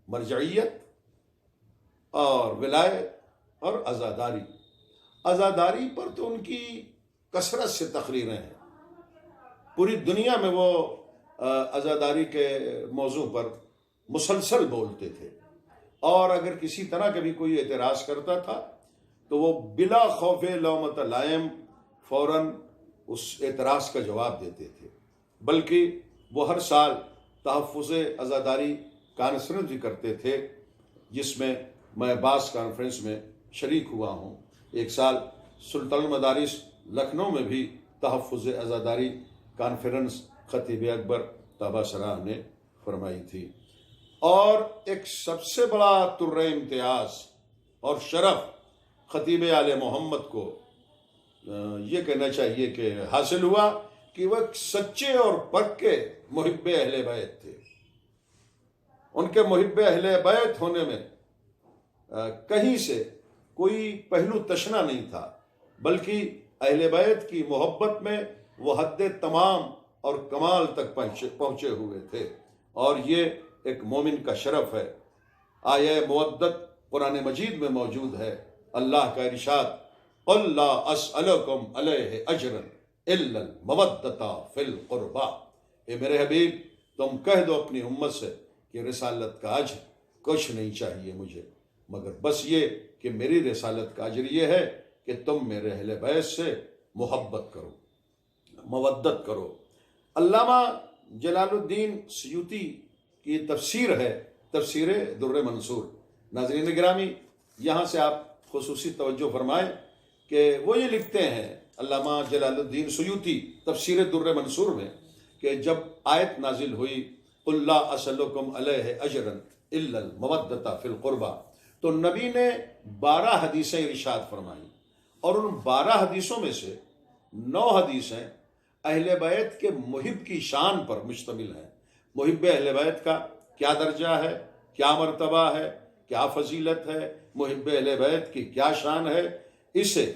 مرجعیت اور ولایت اور عزاداری۔ عزاداری پر تو ان کی کثرت سے تقریریں ہیں، پوری دنیا میں وہ عزاداری کے موضوع پر مسلسل بولتے تھے، اور اگر کسی طرح کا بھی کوئی اعتراض کرتا تھا تو وہ بلا خوف لومۃ لائم فوراً اس اعتراض کا جواب دیتے تھے۔ بلکہ وہ ہر سال تحفظ عزاداری کانفرنس بھی کرتے تھے، جس میں میں بعض کانفرنس میں شریک ہوا ہوں۔ ایک سال سلطان المدارس لکھنؤ میں بھی تحفظ عزاداری کانفرنس خطیب اکبر تبصرہ نے فرمائی تھی۔ اور ایک سب سے بڑا تر امتیاز اور شرف خطیب آل محمد کو یہ کہنا چاہیے کہ حاصل ہوا کہ وہ ایک سچے اور پکے محب اہل بیت تھے۔ ان کے محب اہل بیت ہونے میں کہیں سے کوئی پہلو تشنا نہیں تھا، بلکہ اہل بیت کی محبت میں وہ حد تمام اور کمال تک پہنچے ہوئے تھے، اور یہ ایک مومن کا شرف ہے۔ آیہ مودت قرآن مجید میں موجود ہے، اللہ کا ارشاد قل لا اسألکم علیہ اجرا الا المودۃ فی القربى۔ اے میرے حبیب تم کہہ دو اپنی امت سے کہ رسالت کا اجر کچھ نہیں چاہیے مجھے، مگر بس یہ کہ میری رسالت کا اجر یہ ہے کہ تم میرے اہل بیت سے محبت کرو، مودت کرو۔ علامہ جلال الدین سیوطی کی تفسیر ہے تفسیر در منصور۔ ناظرین گرامی، یہاں سے آپ خصوصی توجہ فرمائیں کہ وہ یہ لکھتے ہیں علامہ جلال الدین سیوطی تفسیر در منصور میں کہ جب آیت نازل ہوئی قل لا اسألکم علیہ اجرا الا المودۃ فی القربى، تو نبی نے 12 حدیثیں ارشاد فرمائیں، اور ان 12 حدیثوں میں سے 9 حدیثیں اہل بیت کے محب کی شان پر مشتمل ہیں۔ محب اہل بیت کا کیا درجہ ہے، کیا مرتبہ ہے، کیا فضیلت ہے، محب اہل بیت کی کیا شان ہے، اسے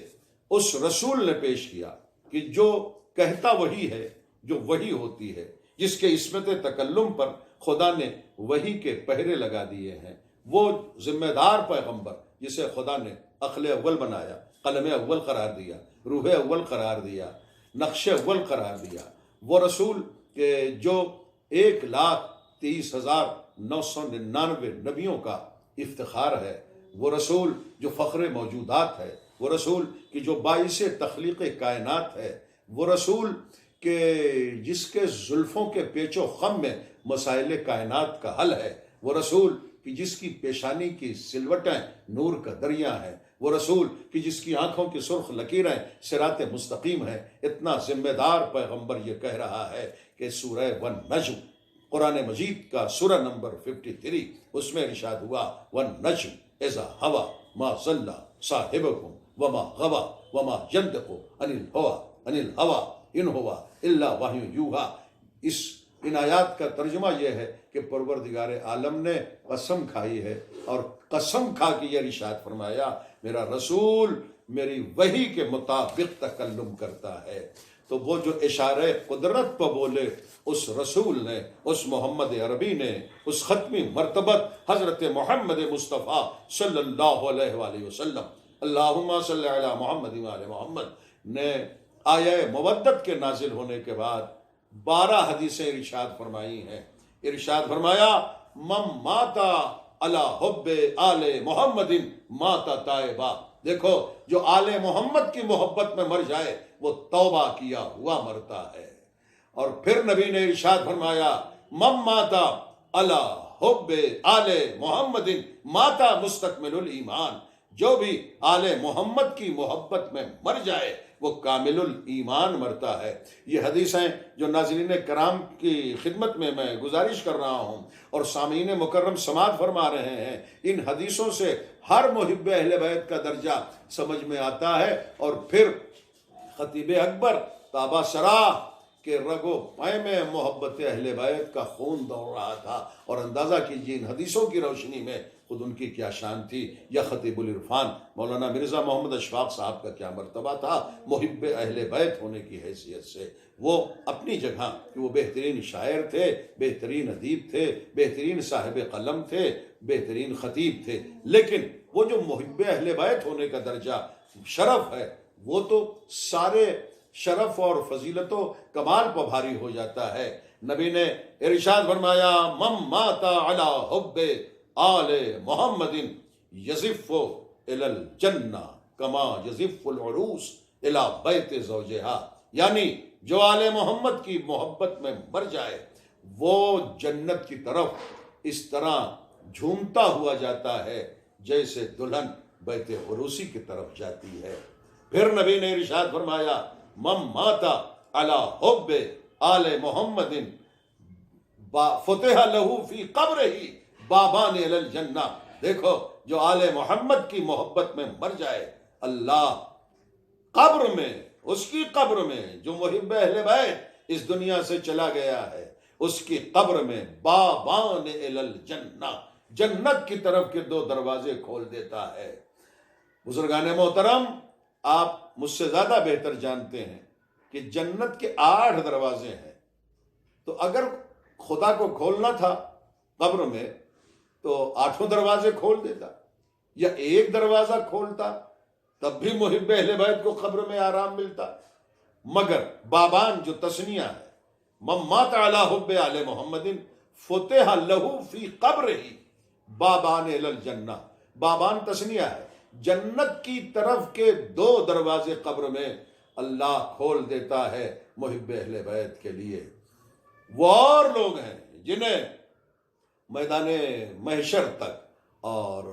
اس رسول نے پیش کیا کہ جو کہتا وہی ہے، جو وہی ہوتی ہے، جس کے عصمت تکلم پر خدا نے وہی کے پہرے لگا دیے ہیں، وہ ذمہ دار پیغمبر جسے خدا نے عقل اول بنایا، قلم اول قرار دیا، روح اول قرار دیا، نقش اول قرار دیا، وہ رسول کہ جو 1,30,999 نبیوں کا افتخار ہے، وہ رسول جو فخر موجودات ہے، وہ رسول کہ جو باعث تخلیق کائنات ہے، وہ رسول کہ جس کے زلفوں کے پیچ و خم میں مسائل کائنات کا حل ہے، وہ رسول کہ جس کی پیشانی کی سلوٹیں نور کا دریا ہیں، وہ رسول کہ جس کی آنکھوں کی سرخ لکیریں صراط مستقیم ہیں۔ اتنا ذمہ دار پیغمبر یہ کہہ رہا ہے کہ سورہ والنجم، قرآن مجید کا سورہ نمبر 53، اس میں ارشاد ہوا والنجم اذا ہوا ما ضل صاحبکم وما غوا وما ينطق عن الہوا ان ہوا الا وحی یوحی۔ اس ان آیات کا ترجمہ یہ ہے کہ پروردگار عالم نے قسم کھائی ہے اور قسم کھا کے یہ ارشاد فرمایا میرا رسول میری وحی کے مطابق تکلم کرتا ہے۔ تو وہ جو اشارہ قدرت پہ بولے اس رسول نے، اس محمد عربی نے، اس ختمی مرتبت حضرت محمد مصطفیٰ صلی اللہ علیہ وآلہ وسلم، اللہم صلی علی محمد وآل محمد نے آیہ مودت کے نازل ہونے کے بعد 12 حدیثیں ارشاد فرمائی ہیں۔ ارشاد فرمایا من ماتا علی حب آل محمد ماتا تائبا، دیکھو جو آل محمد کی محبت میں مر جائے وہ توبہ کیا ہوا مرتا ہے۔ اور پھر نبی نے ارشاد فرمایا من ماتا علی حب آل محمد ماتا مستکمل الایمان، جو بھی آل محمد کی محبت میں مر جائے وہ کامل الایمان مرتا ہے۔ یہ حدیثیں جو ناظرین کرام کی خدمت میں گزارش کر رہا ہوں اور سامعین مکرم سماعت فرما رہے ہیں، ان حدیثوں سے ہر محب اہل بیت کا درجہ سمجھ میں آتا ہے۔ اور پھر خطیب اکبر تابہ سرا کہ رگ و پے میں محبت اہل بیت کا خون دوڑ رہا تھا، اور اندازہ کیجیے ان حدیثوں کی روشنی میں خود ان کی کیا شان تھی، یا خطیب العرفان مولانا مرزا محمد اشفاق صاحب کا کیا مرتبہ تھا محب اہل بیت ہونے کی حیثیت سے۔ وہ اپنی جگہ کہ وہ بہترین شاعر تھے، بہترین ادیب تھے، بہترین صاحب قلم تھے، بہترین خطیب تھے، لیکن وہ جو محب اہل بیت ہونے کا درجہ شرف ہے وہ تو سارے شرف اور فضیلت و کمال پر بھاری ہو جاتا ہے۔ نبی نے ارشاد فرمایا من ماتا علی حب آل محمد یزف الی الجنہ کما یزف العروس الی بیت زوجہا، یعنی جو آل محمد کی محبت میں مر جائے وہ جنت کی طرف اس طرح جھومتا ہوا جاتا ہے جیسے دلہن بیت عروسی کی طرف جاتی ہے۔ پھر نبی نے ارشاد فرمایا من ماتا علی حب آل محمد فتح لہ فی قبرہ بابان الی الجنہ، دیکھو جو آل محمد کی محبت میں مر جائے اللہ قبر میں، اس کی قبر میں، جو محب اہل بیت اس دنیا سے چلا گیا ہے اس کی قبر میں بابان الی الجنہ، جنت کی طرف کے 2 دروازے کھول دیتا ہے۔ بزرگان محترم، آپ مجھ سے زیادہ بہتر جانتے ہیں کہ جنت کے 8 دروازے ہیں، تو اگر خدا کو کھولنا تھا قبر میں تو 8 دروازے کھول دیتا، یا 1 دروازہ کھولتا تب بھی محب اہل بیت کو قبر میں آرام ملتا۔ مگر بابان جو تثنیہ ہے، من مات علی حب آل محمد فتح لہ فی قبرہ بابان الی الجنہ، بابان تثنیہ ہے، جنت کی طرف کے 2 دروازے قبر میں اللہ کھول دیتا ہے محب اہل بیت کے لیے۔ وہ اور لوگ ہیں جنہیں میدان محشر تک اور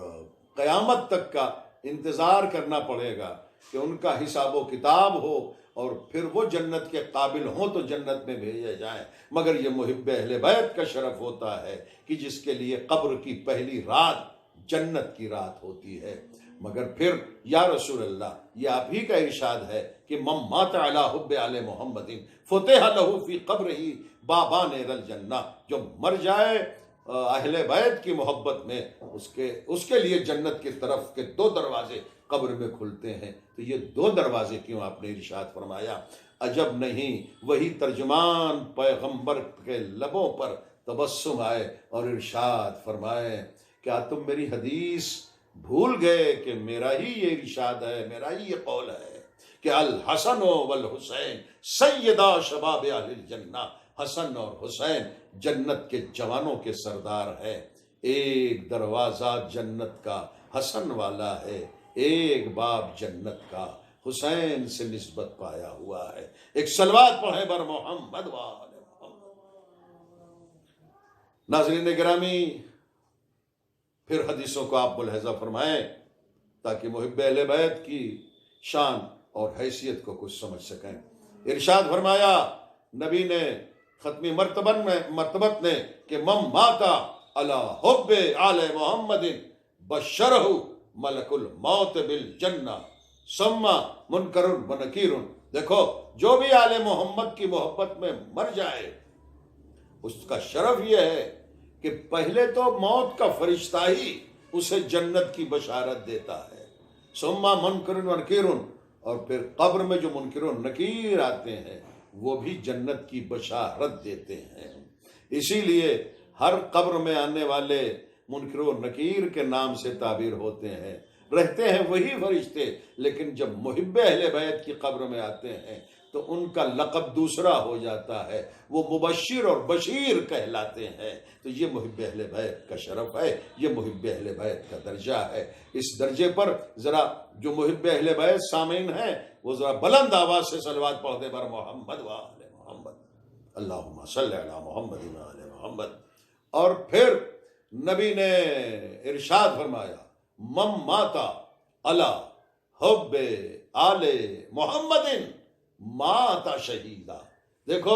قیامت تک کا انتظار کرنا پڑے گا کہ ان کا حساب و کتاب ہو اور پھر وہ جنت کے قابل ہوں تو جنت میں بھیجے جائیں، مگر یہ محب اہل بیت کا شرف ہوتا ہے کہ جس کے لیے قبر کی پہلی رات جنت کی رات ہوتی ہے۔ مگر پھر یا رسول اللہ یہ آپ ہی کا ارشاد ہے کہ من مات علی حب آل محمد فتح لہ فی قبرہ بابان الی الجنہ، جو مر جائے اہل بیت کی محبت میں اس کے لیے جنت کی طرف کے 2 دروازے قبر میں کھلتے ہیں. تو یہ 2 دروازے کیوں آپ نے ارشاد فرمایا؟ عجب نہیں وہی ترجمان پیغمبر کے لبوں پر تبسم آئے اور ارشاد فرمائے کیا تم میری حدیث بھول گئے کہ میرا ہی یہ ارشاد ہے، میرا ہی یہ قول ہے کہ الحسن والحسین سیدا شباب اہل الجنہ. حسن اور حسین جنت کے جوانوں کے سردار ہے. ایک دروازہ جنت کا حسن والا ہے، ایک باب جنت کا حسین سے نسبت پایا ہوا ہے. ایک صلوات پڑھیں بر محمد وآل محمد. ناظرین گرامی، پھر حدیثوں کو آپ ملاحظہ فرمائیں تاکہ محب اہل بیت کی شان اور حیثیت کو کچھ سمجھ سکیں. ارشاد فرمایا نبی نے ختمی مرتبت نے کہ من ماتا علی حب آل محمد بشرہ ملک الموت بالجنہ ثم منکر و نکیر. دیکھو جو بھی آل محمد کی محبت میں مر جائے اس کا شرف یہ ہے کہ پہلے تو موت کا فرشتہ ہی اسے جنت کی بشارت دیتا ہے. ثم منکر و نکیر، اور پھر قبر میں جو منکر و نکیر آتے ہیں وہ بھی جنت کی بشارت دیتے ہیں. اسی لیے ہر قبر میں آنے والے منکر و نکیر کے نام سے تعبیر ہوتے ہیں. رہتے ہیں وہی فرشتے، لیکن جب محب اہل بیت کی قبر میں آتے ہیں تو ان کا لقب دوسرا ہو جاتا ہے، وہ مبشر اور بشیر کہلاتے ہیں. تو یہ محب اہل بیت کا شرف ہے، یہ محب اہل بیت کا درجہ ہے. اس درجے پر ذرا جو محب اہل بیت سامعین ہیں وہ ذرا بلند آواز سے صلوات پڑھ دے بر محمد وآل محمد. اللہم صلی علی محمد وآل محمد. اور پھر نبی نے ارشاد فرمایا من ماتا علی حب آل محمد ماتا شہیدہ. دیکھو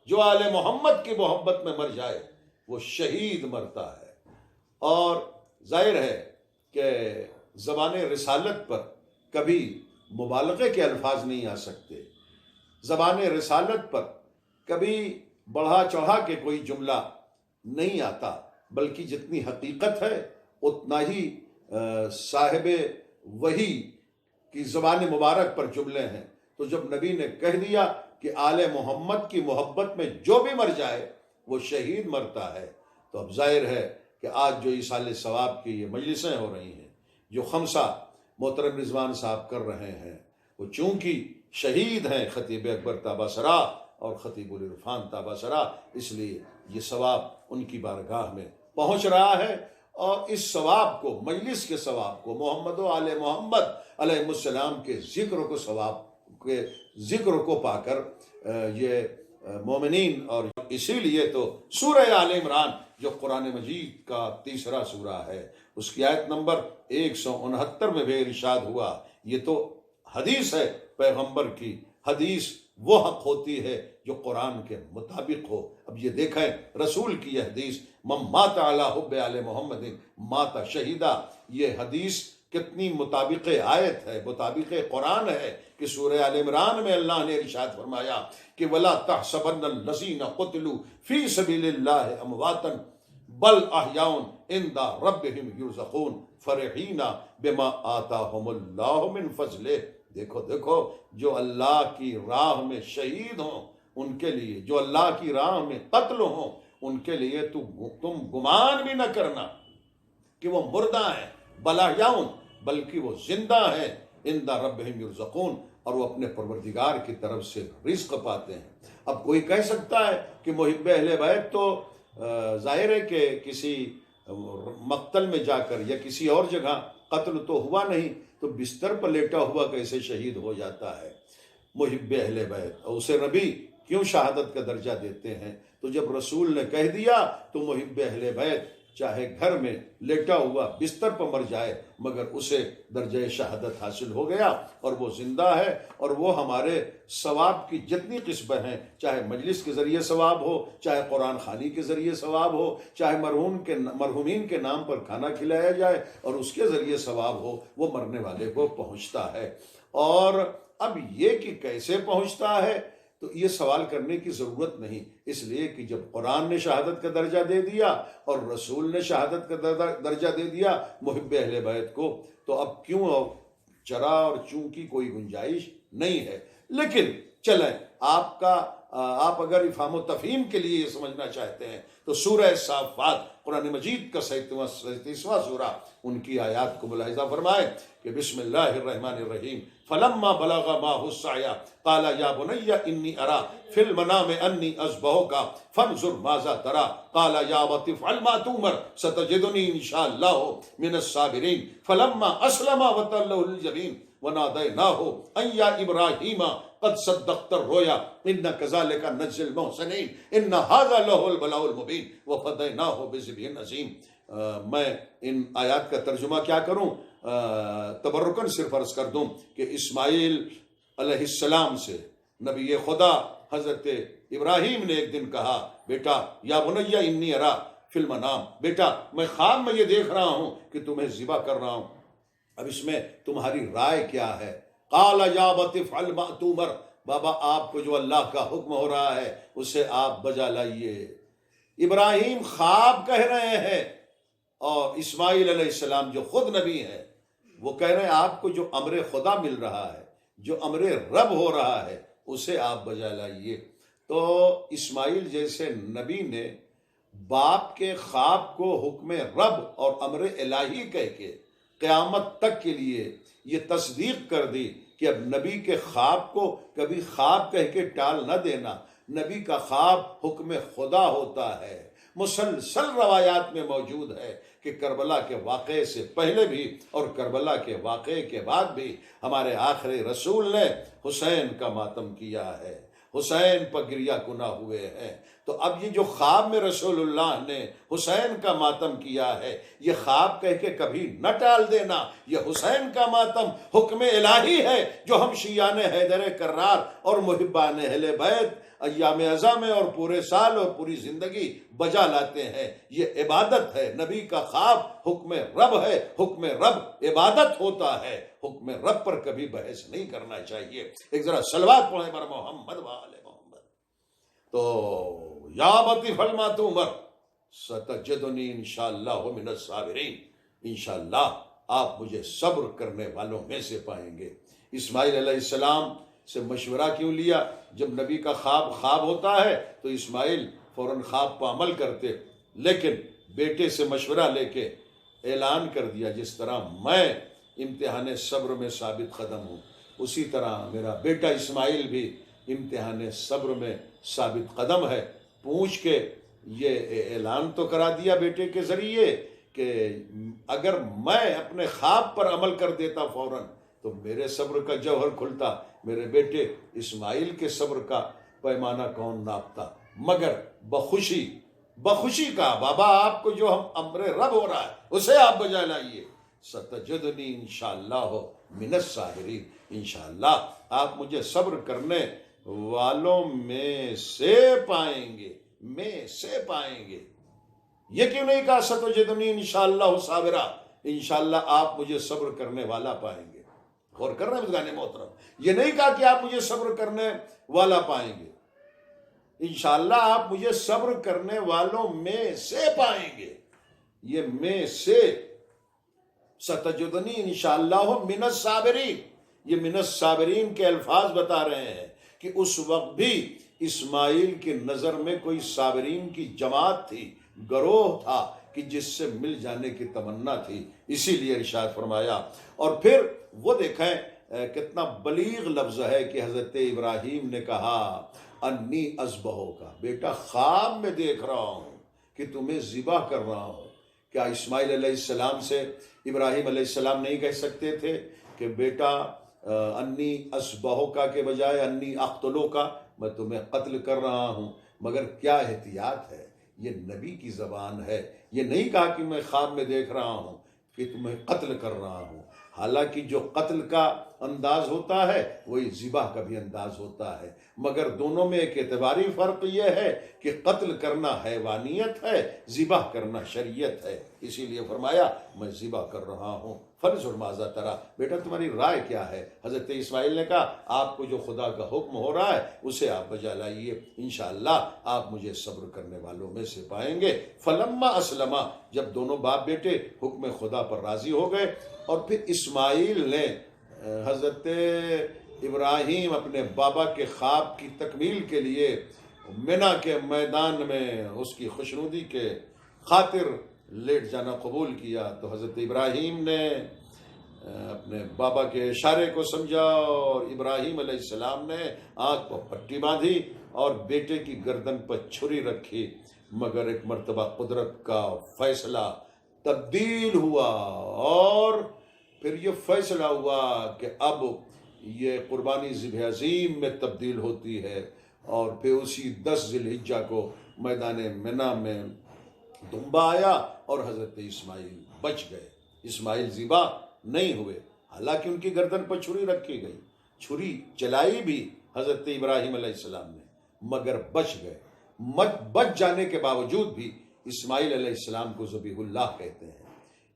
جو آل محمد کی محبت میں مر جائے وہ شہید مرتا ہے. اور ظاہر ہے کہ زبان رسالت پر کبھی مبالغے کے الفاظ نہیں آ سکتے. زبان رسالت پر کبھی بڑھا چڑھا کے کوئی جملہ نہیں آتا، بلکہ جتنی حقیقت ہے اتنا ہی صاحب وحی کی زبان مبارک پر جملے ہیں. تو جب نبی نے کہہ دیا کہ آل محمد کی محبت میں جو بھی مر جائے وہ شہید مرتا ہے، تو اب ظاہر ہے کہ آج جو ایصال ثواب کی یہ مجلسیں ہو رہی ہیں، جو خمسہ محترم رضوان صاحب کر رہے ہیں، وہ چونکہ شہید ہیں خطیب اکبر تابہ سرا اور خطیب العرفان تابہ سرا، اس لیے یہ ثواب ان کی بارگاہ میں پہنچ رہا ہے. اور اس ثواب کو، مجلس کے ثواب کو، محمد و آل محمد علیہ السلام کے ذکر کو پا کر یہ مومنین، اور اسی لیے تو سورہ آل عمران جو قرآن مجید کا 3 سورہ ہے اس کی آیت نمبر 169 میں بھی ارشاد ہوا. یہ تو حدیث ہے پیغمبر کی. حدیث وہ حق ہوتی ہے جو قرآن کے مطابق ہو. اب یہ دیکھیں رسول کی یہ حدیث من مات علی حب آل محمد مات شہیدہ، یہ حدیث کتنی مطابق آیت ہے، مطابق قرآن ہے کہ سورہ آل عمران میں اللہ نے ارشاد فرمایا کہ وَلَا تَحْسَبَنَّ الَّذِينَ قُتِلُوا فِي سَبِيلِ اللَّهِ أَمْوَاتًا بَلْ أَحْيَاءٌ عِندَ رَبِّهِمْ يُرْزَقُونَ فَرِحِينَ بِمَا آتَاهُمُ اللَّهُ مِنْ فَضْلِهِ. دیکھو جو اللہ کی راہ میں شہید ہوں ان کے لیے، جو اللہ کی راہ میں قتل ہوں ان کے لیے تم گمان بھی نہ کرنا کہ وہ مردہ ہیں، بلاحیاؤن، بلکہ وہ زندہ ہیں. عند ربہم یرزقون، اور وہ اپنے پروردگار کی طرف سے رزق پاتے ہیں. اب کوئی کہہ سکتا ہے کہ محب اہل بیت تو ظاہر ہے کہ کسی مقتل میں جا کر یا کسی اور جگہ قتل تو ہوا نہیں، تو بستر پر لیٹا ہوا کیسے شہید ہو جاتا ہے محب اہل بیت؟ اور اسے نبی کیوں شہادت کا درجہ دیتے ہیں؟ تو جب رسول نے کہہ دیا تو محب اہل بیت چاہے گھر میں لیٹا ہوا بستر پر مر جائے مگر اسے درجہ شہادت حاصل ہو گیا اور وہ زندہ ہے. اور وہ ہمارے ثواب کی جتنی قسمیں ہیں، چاہے مجلس کے ذریعے ثواب ہو، چاہے قرآن خوانی کے ذریعے ثواب ہو، چاہے مرحومین کے نام پر کھانا کھلایا جائے اور اس کے ذریعے ثواب ہو، وہ مرنے والے کو پہنچتا ہے. اور اب یہ کہ کیسے پہنچتا ہے، تو تو یہ سوال کرنے کی ضرورت نہیں، اس لیے کہ جب قرآن نے شہادت کا درجہ دے دیا اور رسول نے شہادت کا درجہ دے دیا محب اہل بیت کو، تو اب کیوں چرا اور چوں کی کوئی گنجائش نہیں ہے۔ لیکن چلیں، آپ اگر افہام و تفہیم کے لیے یہ سمجھنا چاہتے ہیں تو سورہ صافات قرآن مجید کا 37واں سورہ، ان کی آیات کو ملاحظہ فرمائیں کہ بسم اللہ الرحمن الرحیم فلما بلغ معه السعي قال يا بني اني ارى في المنام اني اذبحك فانظر ماذا ترى قال يا ابت افعل ما تؤمر ستجدني ان شاء الله من الصابرين فلما اسلم وتله للجبين وناديناه ان يا ابراهيم قد صدقت الرؤيا ان كذلك نجزي المحسنين ان هذا له البلاء المبين وفديناه بذبح عظيم۔ میں ان آیات کا ترجمہ کیا کروں؟ تبرکن صرف عرض کر دوں کہ اسماعیل علیہ السلام سے نبی خدا حضرت ابراہیم نے ایک دن کہا، بیٹا یا بنیا انی ارا فی المنام، بیٹا میں خواب میں یہ دیکھ رہا ہوں کہ تمہیں ذبح کر رہا ہوں، اب اس میں تمہاری رائے کیا ہے؟ قال یا ابت افعل ما تؤمر، بابا آپ کو جو اللہ کا حکم ہو رہا ہے اسے آپ بجا لائیے۔ ابراہیم خواب کہہ رہے ہیں اور اسماعیل علیہ السلام جو خود نبی ہیں وہ کہہ رہے ہیں آپ کو جو امر خدا مل رہا ہے، جو امر رب ہو رہا ہے اسے آپ بجا لائیے۔ تو اسماعیل جیسے نبی نے باپ کے خواب کو حکم رب اور امر الہی کہہ کے قیامت تک کے لیے یہ تصدیق کر دی کہ اب نبی کے خواب کو کبھی خواب کہہ کے ٹال نہ دینا، نبی کا خواب حکم خدا ہوتا ہے۔ مسلسل روایات میں موجود ہے کہ کربلا کے واقعے سے پہلے بھی اور کربلا کے واقعے کے بعد بھی ہمارے آخری رسول نے حسین کا ماتم کیا ہے، حسین پر گریہ کناں ہوئے ہیں۔ تو اب یہ جو خواب میں رسول اللہ نے حسین کا ماتم کیا ہے، یہ خواب کہہ کے کبھی نہ ٹال دینا، یہ حسین کا ماتم حکم الہی ہے جو ہم شیعان حیدر کرار اور محبان اہل بیت ایام ازاں میں اور پورے سال اور پوری زندگی بجا لاتے ہیں۔ یہ عبادت ہے، نبی کا خواب حکم رب ہے، حکم رب عبادت ہوتا ہے، حکم رب پر کبھی بحث نہیں کرنا چاہیے۔ ایک ذرا صلوات پڑھیں بر محمد و آل محمد۔ تو یا ابت افعل ما تؤمر ستجدنی انشاءاللہ من الصابرین، انشاءاللہ آپ مجھے صبر کرنے والوں میں سے پائیں گے۔ اسماعیل علیہ السلام سے مشورہ کیوں لیا؟ جب نبی کا خواب ہوتا ہے تو اسماعیل فوراً خواب پر عمل کرتے، لیکن بیٹے سے مشورہ لے کے اعلان کر دیا جس طرح میں امتحان صبر میں ثابت قدم ہوں اسی طرح میرا بیٹا اسماعیل بھی امتحان صبر میں ثابت قدم ہے۔ پوچھ کے یہ اعلان تو کرا دیا بیٹے کے ذریعے کہ اگر میں اپنے خواب پر عمل کر دیتا فوراً تو میرے صبر کا جوہر کھلتا، میرے بیٹے اسماعیل کے صبر کا پیمانہ کون ناپتا؟ مگر بخوشی کا بابا آپ کو جو امر رب ہو رہا ہے اسے آپ بجا لائیے۔ ستجدنی انشاءاللہ من الصابرین، انشاءاللہ آپ مجھے صبر کرنے والوں میں سے پائیں گے، میں سے پائیں گے۔ یہ کیوں نہیں کہا ستجدنی انشاءاللہ صابرہ، انشاءاللہ آپ مجھے صبر کرنے والا پائیں گے؟ غور کر رہے ہیں بزرگان محترم، یہ نہیں کہا کہ آپ مجھے صبر کرنے والا پائیں گے، انشاءاللہ آپ مجھے صبر کرنے والوں میں سے پائیں گے۔ یہ میں سے، ستجدنی انشاءاللہ من الصابرین، یہ من الصابرین کے الفاظ بتا رہے ہیں کہ اس وقت بھی اسماعیل کی نظر میں کوئی صابرین کی جماعت تھی، گروہ تھا کہ جس سے مل جانے کی تمنا تھی، اسی لیے ارشاد فرمایا۔ اور پھر وہ دیکھیں کتنا بلیغ لفظ ہے کہ حضرت ابراہیم نے کہا انی اذبحو کا، بیٹا خواب میں دیکھ رہا ہوں کہ تمہیں ذبح کر رہا ہوں۔ کیا اسماعیل علیہ السلام سے ابراہیم علیہ السلام نہیں کہہ سکتے تھے کہ بیٹا انی اذبحو کا کے بجائے انی اقتلو کا، میں تمہیں قتل کر رہا ہوں؟ مگر کیا احتیاط ہے، یہ نبی کی زبان ہے، یہ نہیں کہا کہ میں خواب میں دیکھ رہا ہوں کہ تمہیں قتل کر رہا ہوں۔ حالانکہ جو قتل کا انداز ہوتا ہے وہی ذبح کا بھی انداز ہوتا ہے، مگر دونوں میں ایک اعتباری فرق یہ ہے کہ قتل کرنا حیوانیت ہے، ذبح کرنا شریعت ہے۔ اسی لیے فرمایا میں ذبح کر رہا ہوں، فرض ماذا ترا، بیٹا تمہاری رائے کیا ہے؟ حضرت اسماعیل نے کہا آپ کو جو خدا کا حکم ہو رہا ہے اسے آپ بجا لائیے، انشاءاللہ آپ مجھے صبر کرنے والوں میں سے پائیں گے۔ فلما اسلما، جب دونوں باپ بیٹے حکم خدا پر راضی ہو گئے، اور پھر اسماعیل نے حضرت ابراہیم اپنے بابا کے خواب کی تکمیل کے لیے منا کے میدان میں اس کی خوشنودی کے خاطر لیٹ جانا قبول کیا، تو حضرت ابراہیم نے اپنے بابا کے اشارے کو سمجھا اور ابراہیم علیہ السلام نے آنکھ پر پٹی باندھی اور بیٹے کی گردن پر چھری رکھی، مگر ایک مرتبہ قدرت کا فیصلہ تبدیل ہوا اور پھر یہ فیصلہ ہوا کہ اب یہ قربانی ذبح عظیم میں تبدیل ہوتی ہے، اور پھر اسی 10 ذی الحجہ کو میدان منا میں دمبا آیا اور حضرت اسماعیل بچ گئے۔ اسماعیل ذبح نہیں ہوئے، حالانکہ ان کی گردن پر چھری رکھی گئی، چھری چلائی بھی حضرت ابراہیم علیہ السلام نے، مگر بچ گئے۔ بچ جانے کے باوجود بھی اسماعیل علیہ السلام کو ذبیح اللہ کہتے ہیں،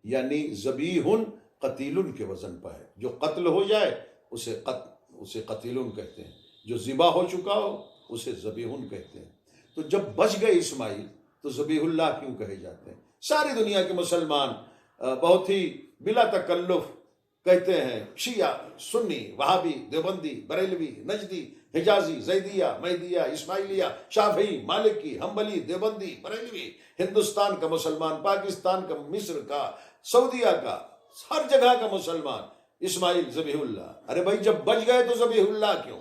یعنی ذبیح قتیل کے وزن پر ہے، جو قتل ہو جائے اسے قتیل کہتے ہیں، جو ذبح ہو چکا ہو اسے ذبیح کہتے ہیں۔ تو جب بچ گئے اسماعیل تو ذبیح اللہ کیوں کہے جاتے ہیں؟ ساری دنیا کے مسلمان بہت ہی بلا تکلف کہتے ہیں، شیعہ، سنی، وہابی، دیوبندی، بریلوی، نجدی، حجازی، زیدیہ، مہدیہ، اسماعیلیہ، شافعی، مالکی، حنبلی، دیوبندی، بریلوی، ہندوستان کا مسلمان، پاکستان کا، مصر کا، سعودیہ کا، ہر جگہ کا مسلمان اسماعیل ذبیح اللہ۔ ارے بھائی جب بچ گئے تو ذبیح اللہ کیوں؟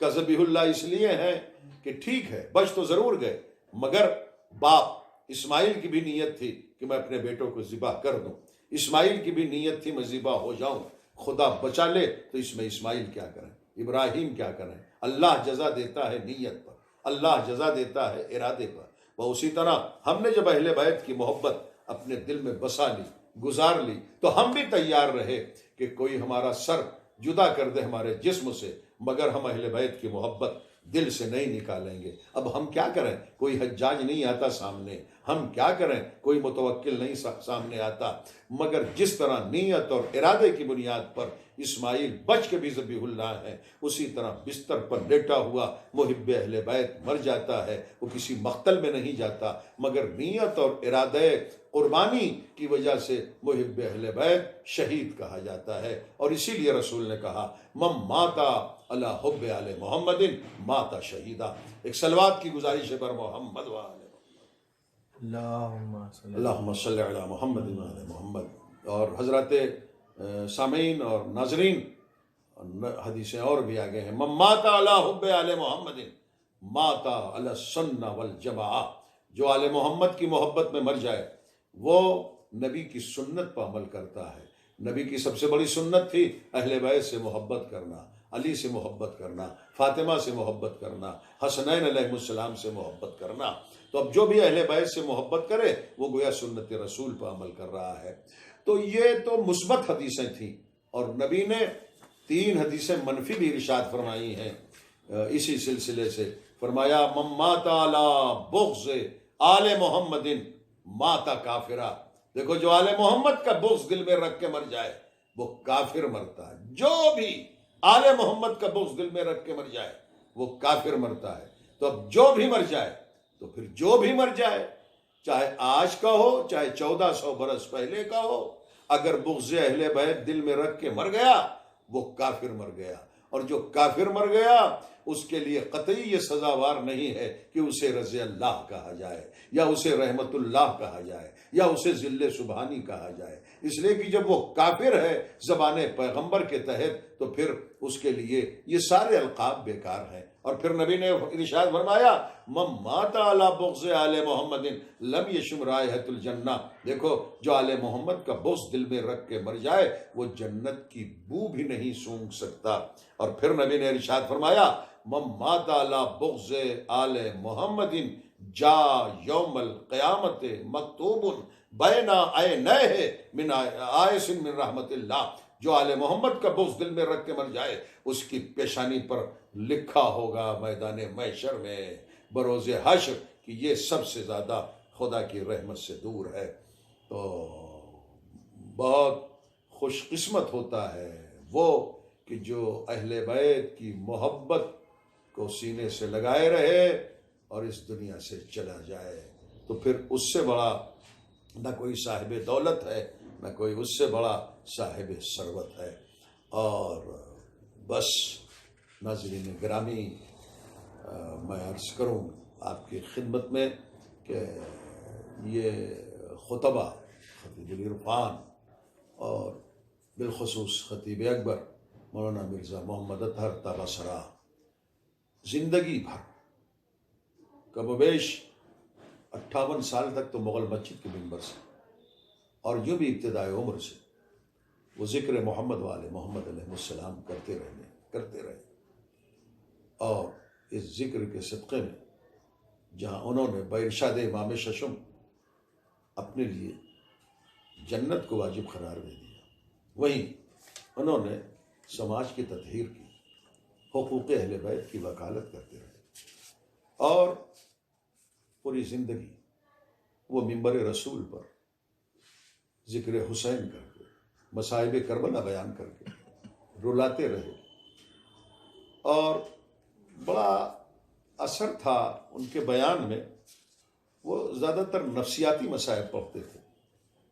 کا ذبیح اللہ اس لیے ہے کہ ٹھیک ہے بچ تو ضرور گئے، مگر باپ اسماعیل کی بھی نیت تھی کہ میں اپنے بیٹوں کو ذبح کر دوں، اسماعیل کی بھی نیت تھی میں ذبح ہو جاؤں، خدا بچا لے تو اس میں اسماعیل کیا کریں، ابراہیم کیا کریں؟ اللہ جزا دیتا ہے نیت پر، اللہ جزا دیتا ہے ارادے پر۔ وہ اسی طرح ہم نے جب اہل بیت کی محبت اپنے دل میں بسا لی، گزار لی، تو ہم بھی تیار رہے کہ کوئی ہمارا سر جدا کر دے ہمارے جسم سے، مگر ہم اہل بیت کی محبت دل سے نہیں نکالیں گے۔ اب ہم کیا کریں؟ کوئی حجاج نہیں آتا سامنے، ہم کیا کریں؟ کوئی متوکل نہیں سامنے آتا، مگر جس طرح نیت اور ارادے کی بنیاد پر اسماعیل بچ کے بھی ذبیح اللہ ہے، اسی طرح بستر پر لیٹا ہوا محب اہل بیت مر جاتا ہے، وہ کسی مقتل میں نہیں جاتا، مگر نیت اور ارادے قربانی کی وجہ سے محب اہل بیت شہید کہا جاتا ہے۔ اور اسی لیے رسول نے کہا من ماتا علی حب آل محمد ماتا شہیدہ۔ ایک صلوات کی گزارش ہے پر محمد و آل اللہم صلی علی محمد و آل محمد۔ اور حضرات سامعین اور ناظرین، حدیثیں اور بھی آگے ہیں، من ماتا علی حب آل محمد ماتا علی السنہ والجماعہ۔ جو آل محمد کی محبت میں مر جائے وہ نبی کی سنت پر عمل کرتا ہے۔ نبی کی سب سے بڑی سنت تھی اہل بیت سے محبت کرنا، علی سے محبت کرنا، فاطمہ سے محبت کرنا، حسنین علیہ السلام سے محبت کرنا۔ تو اب جو بھی اہل بیت سے محبت کرے وہ گویا سنت رسول پر عمل کر رہا ہے۔ تو یہ تو مثبت حدیثیں تھیں، اور نبی نے 3 حدیثیں منفی بھی ارشاد فرمائی ہیں اسی سلسلے سے۔ فرمایا من مات علی بغض آل محمد ماتا کافرہ۔ دیکھو جو آل محمد کا بغض دل میں رکھ کے مر جائے وہ کافر مرتا ہے، جو بھی آل محمد کا بغض دل میں رکھ کے مر جائے وہ کافر مرتا ہے۔ تو اب جو بھی مر جائے، تو پھر جو بھی مر جائے، چاہے آج کا ہو چاہے 1400 برس پہلے کا ہو، اگر بغض اہل بیت دل میں رکھ کے مر گیا وہ کافر مر گیا، اور جو کافر مر گیا اس کے لیے قطعی یہ سزاوار نہیں ہے کہ اسے رضی اللہ کہا جائے، یا اسے رحمت اللہ کہا جائے، یا اسے ذل سبحانی کہا جائے، اس لیے کہ جب وہ کافر ہے زبان پیغمبر کے تحت تو پھر اس کے لیے یہ سارے القاب بیکار ہیں۔ اور پھر نبی نے ارشاد فرمایا من مات علی بغض آل محمد لم یشم رائحۃ الجنہ۔ دیکھو جو آل محمد کا بغض دل میں رکھ کے مر جائے وہ جنت کی بو بھی نہیں سونگھ سکتا۔ اور پھر نبی نے ارشاد فرمایا من مات علی بغض آل محمد جا یوم القیامت مکتوب بین عینیہ من آیس من رحمت اللہ۔ جو آل محمد کا بغض دل میں رکھ کے مر جائے اس کی پیشانی پر لکھا ہوگا میدان محشر میں بروز حشر کہ یہ سب سے زیادہ خدا کی رحمت سے دور ہے۔ تو بہت خوش قسمت ہوتا ہے وہ کہ جو اہل بیت کی محبت کو سینے سے لگائے رہے اور اس دنیا سے چلا جائے۔ تو پھر اس سے بڑا نہ کوئی صاحب دولت ہے، نہ کوئی اس سے بڑا صاحب ثروت ہے۔ اور بس ناظرین گرامی، میں عرض کروں آپ کی خدمت میں کہ یہ خطبہ خطیب العرفان اور بالخصوص خطیب اکبر مولانا مرزا محمد اطہر تاباسرا زندگی بھر کم و بیش 58 سال تک تو مغل مسجد کے ممبر سے اور یوں بھی ابتدائی عمر سے وہ ذکر محمد والے محمد علیہ السلام کرتے رہے اور اس ذکر کے صدقے میں جہاں انہوں نے بارشاد امام ششم اپنے لیے جنت کو واجب قرار دے دیا، وہیں انہوں نے سماج کی تطہیر کی، حقوق اہل بیت کی وکالت کرتے رہے اور پوری زندگی وہ منبر رسول پر ذکر حسین کر کے مصائب کربلا بیان کر کے رلاتے رہے۔ اور بڑا اثر تھا ان کے بیان میں، وہ زیادہ تر نفسیاتی مصائب پڑھتے تھے،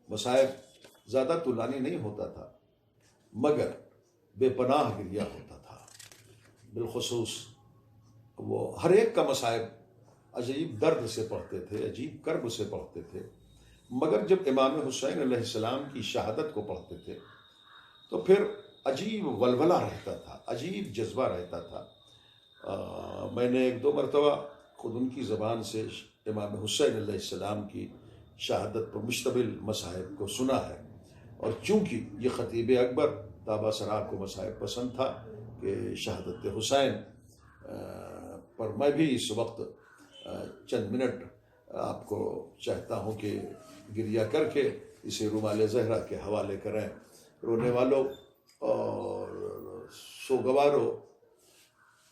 مصائب زیادہ طولانی نہیں ہوتا تھا مگر بے پناہ گریہ ہوتا تھا۔ بالخصوص وہ ہر ایک کا مصائب عجیب درد سے پڑھتے تھے، عجیب کرب سے پڑھتے تھے، مگر جب امام حسین علیہ السلام کی شہادت کو پڑھتے تھے تو پھر عجیب ولولہ رہتا تھا، عجیب جذبہ رہتا تھا۔ میں نے 1-2 مرتبہ خود ان کی زبان سے امام حسین علیہ السلام کی شہادت پر مشتمل مصائب کو سنا ہے، اور چونکہ یہ خطیب اکبر تاباسرا کو مصائب پسند تھا کہ شہادت حسین پر میں بھی اس وقت چند منٹ آپ کو چاہتا ہوں کہ گریہ کر کے اسے رومال زہرا کے حوالے کریں۔ رونے والوں اور سوگواروں،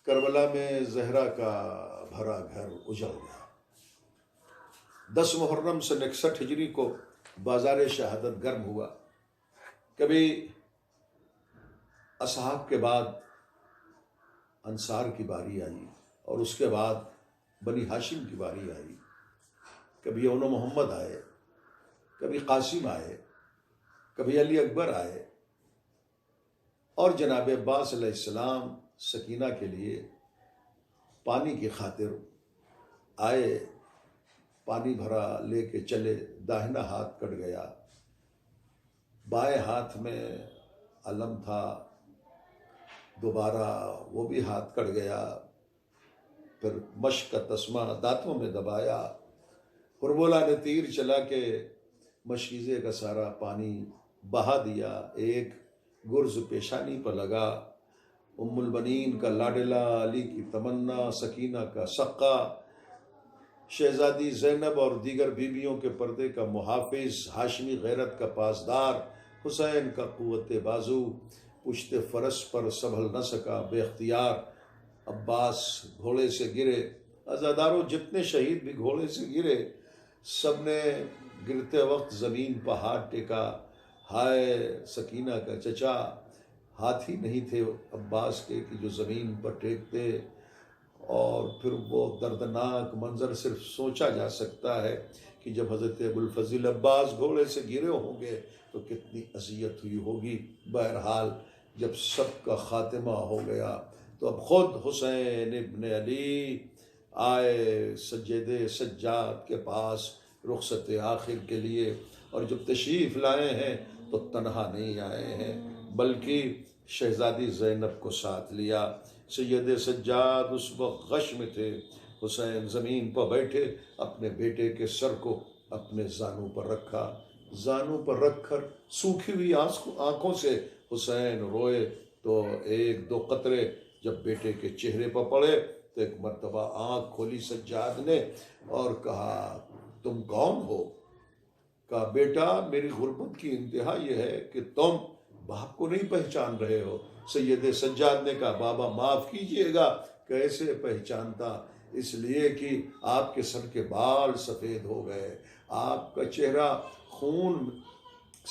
کربلا میں زہرا کا بھرا گھر اجڑ گیا۔ 10 محرم سن 61 ہجری کو بازار شہادت گرم ہوا۔ کبھی اصحاب کے بعد انصار کی باری آئی اور اس کے بعد بنی ہاشم کی باری آئی، کبھی اون محمد آئے، کبھی قاسم آئے، کبھی علی اکبر آئے، اور جناب عباس علیہ السلام سکینہ کے لیے پانی کی خاطر آئے، پانی بھرا لے کے چلے، داہنا ہاتھ کٹ گیا، بائیں ہاتھ میں علم تھا، دوبارہ وہ بھی ہاتھ کٹ گیا، پھر مشق کا تسمہ دانتوں میں دبایا، ہربولا نے تیر چلا کے مشکیزے کا سارا پانی بہا دیا، ایک گرز پیشانی پر لگا، ام البنین کا لاڈلہ، علی کی تمنا، سکینہ کا سقہ، شہزادی زینب اور دیگر بیویوں کے پردے کا محافظ، ہاشمی غیرت کا پاسدار، حسین کا قوت بازو، پشت فرس پر سنبھل نہ سکا، بے اختیار عباس گھوڑے سے گرے، عزاداروں جتنے شہید بھی گھوڑے سے گرے، سب نے گرتے وقت زمین پر ہاتھ ٹیکا، ہائے سکینہ کا چچا، ہاتھی نہیں تھے عباس کے کہ جو زمین پر ٹیکتے۔ اور پھر وہ دردناک منظر صرف سوچا جا سکتا ہے کہ جب حضرت ابوالفضل عباس گھوڑے سے گرے ہوں گے تو کتنی اذیت ہوئی ہوگی۔ بہرحال جب سب کا خاتمہ ہو گیا تو اب خود حسین ابن علی آئے سجد سجاد کے پاس رخصت آخر کے لیے، اور جب تشریف لائے ہیں تو تنہا نہیں آئے ہیں بلکہ شہزادی زینب کو ساتھ لیا۔ سید سجاد اس وقت غش میں تھے، حسین زمین پر بیٹھے، اپنے بیٹے کے سر کو اپنے زانوں پر رکھا، زانوں پر رکھ کر سوکھی ہوئی آنکھوں سے حسین روئے تو 1-2 قطرے جب بیٹے کے چہرے پر پڑے تو ایک مرتبہ آنکھ کھولی سجاد نے اور کہا تم کون ہو؟ کہا بیٹا میری غربت کی انتہا یہ ہے کہ تم باپ کو نہیں پہچان رہے ہو؟ سید سجاد نے کہا بابا معاف کیجئے گا، کیسے پہچانتا؟ اس لیے کہ آپ کے سر کے بال سفید ہو گئے، آپ کا چہرہ خون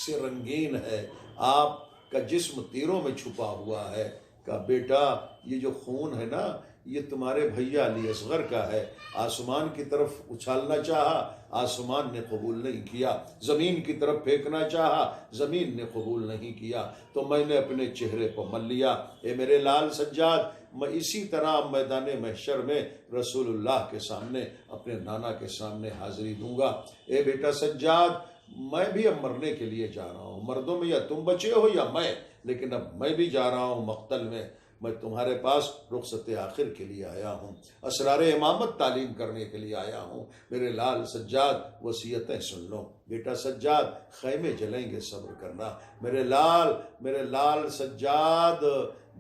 سے رنگین ہے، آپ کا جسم تیروں میں چھپا ہوا ہے۔ کہا بیٹا یہ جو خون ہے نا یہ تمہارے بھیا علی اصغر کا ہے۔ آسمان کی طرف اچھالنا چاہا، آسمان نے قبول نہیں کیا، زمین کی طرف پھینکنا چاہا، زمین نے قبول نہیں کیا، تو میں نے اپنے چہرے کو مل لیا۔ اے میرے لال سجاد، میں اسی طرح میدان محشر میں رسول اللہ کے سامنے اپنے نانا کے سامنے حاضری دوں گا۔ اے بیٹا سجاد، میں بھی اب مرنے کے لیے جا رہا ہوں، مردوں میں یا تم بچے ہو یا میں، لیکن اب میں بھی جا رہا ہوں مقتل میں۔ میں تمہارے پاس رخصت آخر کے لیے آیا ہوں، اسرار امامت تعلیم کرنے کے لیے آیا ہوں۔ میرے لال سجاد وصیتیں سن لو۔ بیٹا سجاد خیمے جلیں گے، صبر کرنا۔ میرے لال سجاد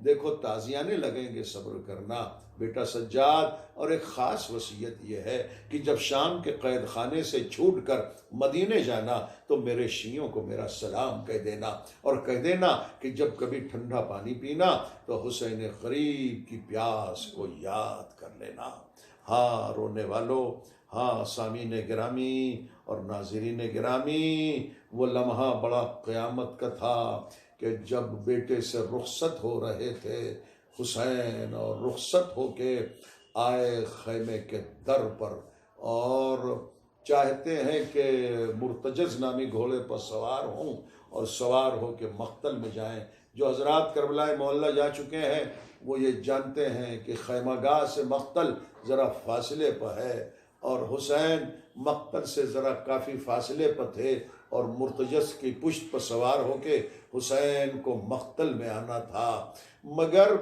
دیکھو تازیانے لگیں گے، صبر کرنا بیٹا سجاد۔ اور ایک خاص وصیت یہ ہے کہ جب شام کے قید خانے سے چھوٹ کر مدینے جانا تو میرے شیعوں کو میرا سلام کہہ دینا، اور کہہ دینا کہ جب کبھی ٹھنڈا پانی پینا تو حسین غریب کی پیاس کو یاد کر لینا۔ ہاں رونے والوں، ہاں سامعین گرامی اور ناظرین گرامی، وہ لمحہ بڑا قیامت کا تھا کہ جب بیٹے سے رخصت ہو رہے تھے حسین، اور رخصت ہو کے آئے خیمے کے در پر، اور چاہتے ہیں کہ مرتجز نامی گھوڑے پر سوار ہوں اور سوار ہو کے مقتل میں جائیں۔ جو حضرات کربلائے معلیٰ جا چکے ہیں وہ یہ جانتے ہیں کہ خیمہ گاہ سے مقتل ذرا فاصلے پر ہے، اور حسین مقتل سے ذرا کافی فاصلے پر تھے، اور مرتجز کی پشت پر سوار ہو کے حسین کو مقتل میں آنا تھا۔ مگر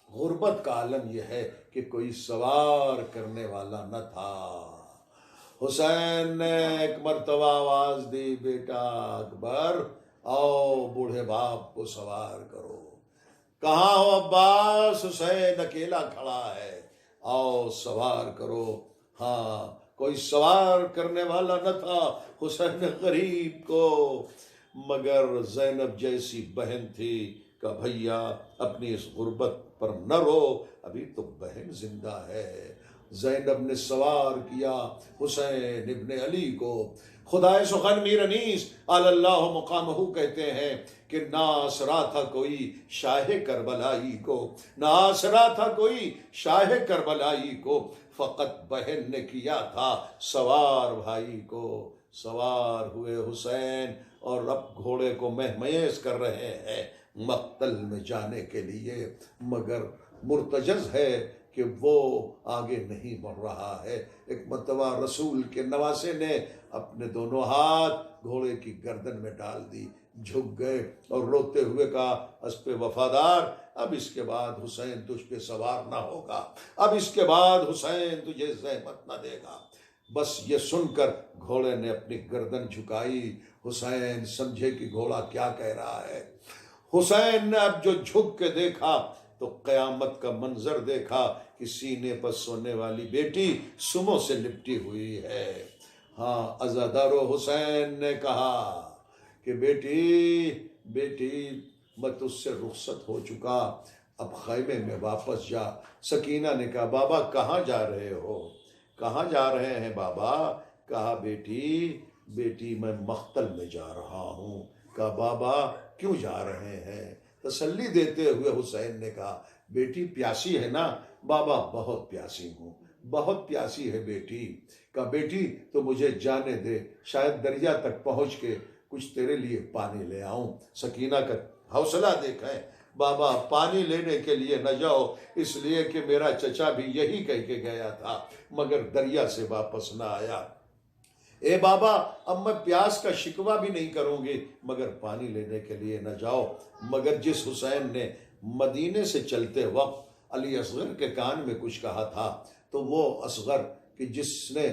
غربت کا عالم یہ ہے کہ کوئی سوار کرنے والا نہ تھا۔ حسین نے ایک مرتبہ آواز دی، بیٹا اکبر آؤ بوڑھے باپ کو سوار کرو۔ کہاں ہو عباس؟ حسین اکیلا کھڑا ہے، آؤ سوار کرو۔ ہاں کوئی سوار کرنے والا نہ تھا حسین غریب کو، مگر زینب جیسی بہن تھی کہ بھیا اپنی اس غربت پر نہ رو، ابھی تو بہن زندہ ہے۔ زینب نے سوار کیا حسین ابن علی کو۔ خدائے سخن میر انیس علی اللہ مقامہ کہتے ہیں کہ نہ آسرا تھا کوئی شاہ کربلائی کو، نہ آسرا تھا کوئی شاہ کربلائی کو، فقط بہن نے کیا تھا سوار بھائی کو۔ سوار ہوئے حسین اور اب گھوڑے کو مہمیز کر رہے ہیں مقتل میں جانے کے لیے، مگر مرتجز ہے کہ وہ آگے نہیں بڑھ رہا ہے۔ ایک مرتبہ رسول کے نواسے نے اپنے دونوں ہاتھ گھوڑے کی گردن میں ڈال دی، جھک گئے اور روتے ہوئے کہا اسپِ وفادار، اب اس کے بعد حسین تجھ پہ سوار نہ ہوگا، اب اس کے بعد حسین تجھے زحمت نہ دے گا۔ بس یہ سن کر گھوڑے نے اپنی گردن جھکائی۔ حسین سمجھے کہ گھوڑا کیا کہہ رہا ہے۔ حسین نے اب جو جھک کے دیکھا تو قیامت کا منظر دیکھا کہ سینے پر سونے والی بیٹی سموں سے لپٹی ہوئی ہے۔ ہاں عزادارو حسین نے کہا کہ بیٹی میں تجھ سے رخصت ہو چکا، اب خیمے میں واپس جا۔ سکینہ نے کہا بابا کہاں جا رہے ہو؟ کہاں جا رہے ہیں بابا؟ کہا بیٹی میں مقتل میں جا رہا ہوں۔ کہا بابا کیوں جا رہے ہیں؟ تسلی دیتے ہوئے حسین نے کہا بیٹی پیاسی ہے نا؟ بابا بہت پیاسی ہوں، بہت پیاسی ہے بیٹی۔ کہا بیٹی تو مجھے جانے دے، شاید دریا تک پہنچ کے کچھ تیرے لیے پانی لے آؤں۔ سکینہ کا حوصلہ دیکھیں، بابا پانی لینے کے لیے نہ جاؤ، اس لیے کہ میرا چچا بھی یہی کہہ کے گیا تھا مگر دریا سے واپس نہ آیا۔ اے بابا اب میں پیاس کا شکوہ بھی نہیں کروں گی مگر پانی لینے کے لیے نہ جاؤ۔ مگر جس حسین نے مدینے سے چلتے وقت علی اصغر کے کان میں کچھ کہا تھا تو وہ اصغر کہ جس نے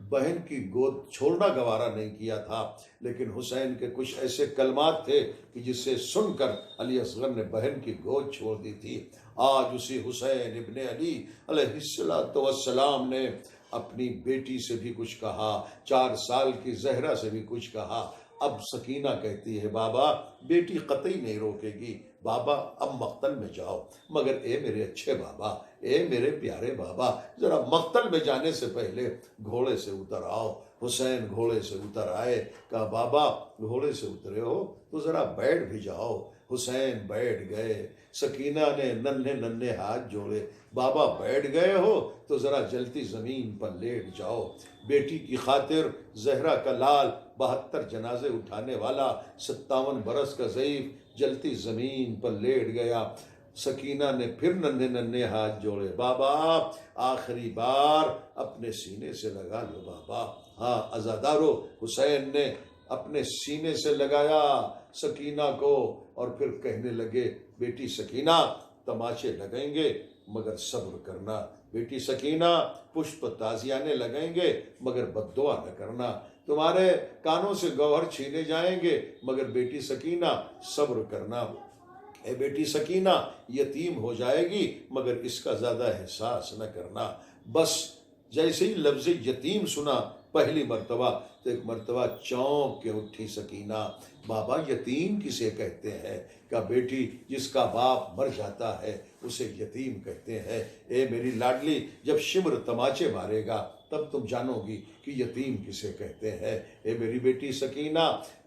بہن کی گود چھوڑنا گوارا نہیں کیا تھا، لیکن حسین کے کچھ ایسے کلمات تھے کہ جسے سن کر علی اصغر نے بہن کی گود چھوڑ دی تھی۔ آج اسی حسین ابن علی علیہ السلام نے اپنی بیٹی سے بھی کچھ کہا، 4 سال کی زہرا سے بھی کچھ کہا۔ اب سکینہ کہتی ہے بابا بیٹی قطعی نہیں روکے گی، بابا اب مقتل میں جاؤ، مگر اے میرے اچھے بابا، اے میرے پیارے بابا، ذرا مقتل میں جانے سے پہلے گھوڑے سے اتر آؤ۔ حسین گھوڑے سے اتر آئے، کہا بابا گھوڑے سے اترے ہو تو ذرا بیٹھ بھی جاؤ۔ حسین بیٹھ گئے، سکینہ نے ننھے ننھے ہاتھ جوڑے، بابا بیٹھ گئے ہو تو ذرا جلتی زمین پر لیٹ جاؤ۔ بیٹی کی خاطر زہرا کا لال 72 جنازے اٹھانے والا 57 برس کا ضعیف جلتی زمین پر لیٹ گیا۔ سکینہ نے پھر ننھے ننھے ہاتھ جوڑے، بابا آخری بار اپنے سینے سے لگا لو بابا۔ ہاں عزادارو، حسین نے اپنے سینے سے لگایا سکینہ کو اور پھر کہنے لگے بیٹی سکینہ تماچے لگیں گے مگر صبر کرنا، بیٹی سکینہ پشپ تازیانے لگیں گے مگر بد دعا نہ کرنا، تمہارے کانوں سے گوہر چھینے جائیں گے مگر بیٹی سکینہ صبر کرنا، اے بیٹی سکینہ یتیم ہو جائے گی مگر اس کا زیادہ احساس نہ کرنا۔ بس جیسے ہی لفظ یتیم سنا پہلی مرتبہ تو ایک مرتبہ چونک کے اٹھی سکینہ، بابا یتیم کسے کہتے ہیں؟ کہ بیٹی جس کا باپ مر جاتا ہے اسے یتیم کہتے ہیں۔ اے میری لاڈلی جب شمر تماچے مارے گا تب تم جانو گی کہ یتیم کسے کہتے ہیں۔ اے میری بیٹی سکینہ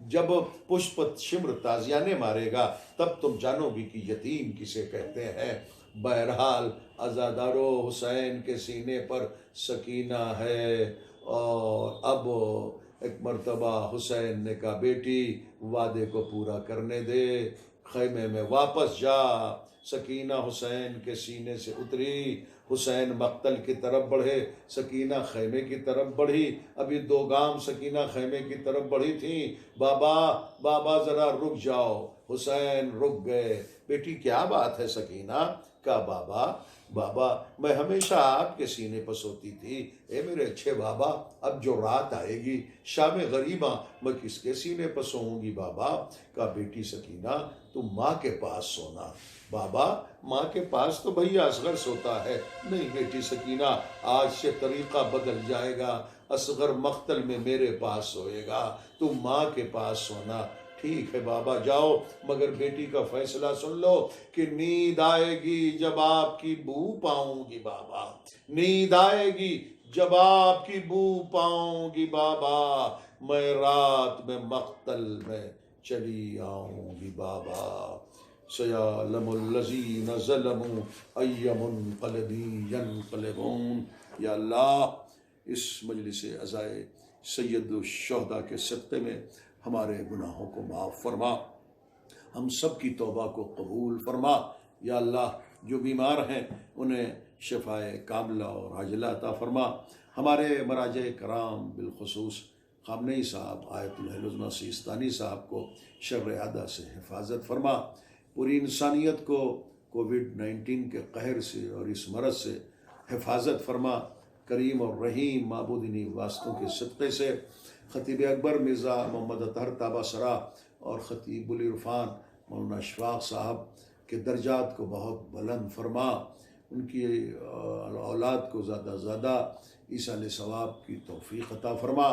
جب پشپ شمر تازیانے مارے گا تب تم جانو گی کہ یتیم کسے کہتے ہیں۔ بہرحال عزادارو حسین کے سینے پر سکینہ ہے، اور اب ایک مرتبہ حسین نے کہا بیٹی وعدے کو پورا کرنے دے، خیمے میں واپس جا۔ سکینہ حسین کے سینے سے اتری، حسین مقتل کی طرف بڑھے، سکینہ خیمے کی طرف بڑھی، ابھی 2 گام سکینہ خیمے کی طرف بڑھی تھی، بابا بابا ذرا رک جاؤ۔ حسین رک گئے، بیٹی کیا بات ہے سکینہ؟ کہا بابا میں ہمیشہ آپ کے سینے پر سوتی تھی، اے میرے اچھے بابا اب جو رات آئے گی شام غریباں میں کس کے سینے پر سوؤں گی بابا؟ کہا بیٹی سکینہ تم ماں کے پاس سونا۔ بابا ماں کے پاس تو بھیا اصغر سوتا ہے۔ نہیں بیٹی سکینہ آج سے طریقہ بدل جائے گا، اصغر مقتل میں میرے پاس سوئے گا، تم ماں کے پاس سونا۔ ٹھیک ہے بابا جاؤ، مگر بیٹی کا فیصلہ سن لو کہ نیند آئے گی جب آپ کی بو پاؤں گی بابا، نیند آئے گی جب آپ کی بو پاؤں گی بابا، میں رات میں مقتل میں چلی آؤں گی بابا۔ سیعلم الذین ظلموا ای منقلب ینقلبون۔ یا اللہ اس مجلس عزائے سید الشہداء کے صدقے میں ہمارے گناہوں کو معاف فرما، ہم سب کی توبہ کو قبول فرما۔ یا اللہ جو بیمار ہیں انہیں شفائے کاملہ اور عاجلہ عطا فرما۔ ہمارے مراجع کرام بالخصوص خامنئی صاحب، آیت اللہ العظمیٰ سیستانی صاحب کو شر عادہ سے حفاظت فرما، پوری انسانیت کو کووڈ-19 کے قہر سے اور اس مرض سے حفاظت فرما۔ کریم اور رحیم معبودنی واسطوں کے صدقے سے خطیب اکبر مرزا محمد اطہر طابہ سرا اور خطیب العرفان مولانا اشفاق صاحب کے درجات کو بہت بلند فرما، ان کی اولاد کو زیادہ زیادہ ایصال ثواب کی توفیق عطا فرما۔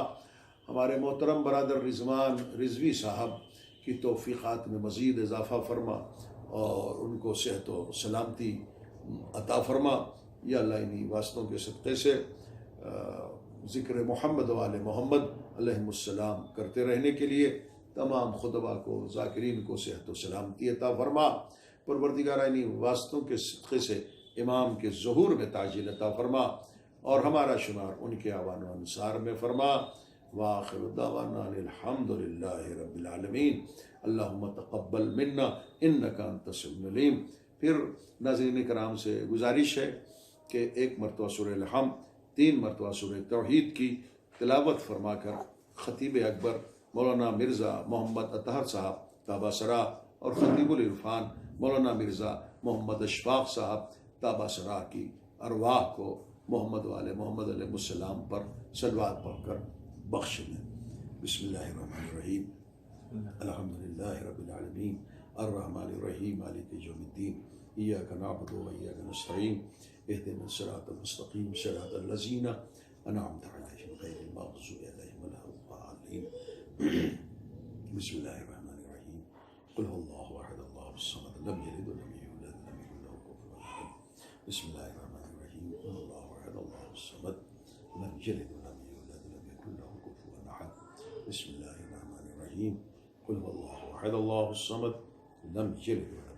ہمارے محترم برادر رضوان رضوی صاحب کی توفیقات میں مزید اضافہ فرما اور ان کو صحت و سلامتی عطا فرما۔ یا اللہ انہی واسطوں کے صدقے سے ذکر محمد و آل محمد علیہم السلام کرتے رہنے کے لیے تمام خطبہ کو ذاکرین کو صحت و سلامتی عطا فرما۔ پروردگار انہی واسطوں کے صدقے سے امام کے ظہور میں تعجیل عطا فرما اور ہمارا شمار ان کے اعوان و انصار میں فرما۔ وآخر دعوانا الحمد للہ رب العالمین۔ اللہم تقبل منا انکا انت السمیع العلیم۔ پھر ناظرین کرام سے گزارش ہے کہ 1 مرتبہ سورہ الحمد، 3 مرتبہ سورہ توحید کی تلاوت فرما کر خطیب اکبر مولانا مرزا محمد اطہر صاحب طابہ سرا اور خطیب العرفان مولانا مرزا محمد اشفاق صاحب طابہ سرا کی ارواح کو محمد و آل محمد علیہ السلام پر صلوات پڑھ کر بخش دیں۔ بسم اللہ الرحمن الرحیم، الحمدللہ رب العالمین، الرحمن الرحیم، مالک یوم الدین، ایاک نعبد و ایاک نستعین، اہدنا الصراط المستقیم، صراط الذین أنعمت عليهم غير المغضوب عليهم ولا الضالين. بسم الله الرحمن الرحيم. قل هو الله أحد الله الصمد لم يلد ولم يولد ولم يكن له كفوا أحد. بسم الله الرحمن الرحيم. قل هو الله أحد الله الصمد لم يلد ولم يولد ولم يكن له كفوا أحد. بسم الله الرحمن الرحيم. قل هو الله أحد الله الصمد لم يلد ولم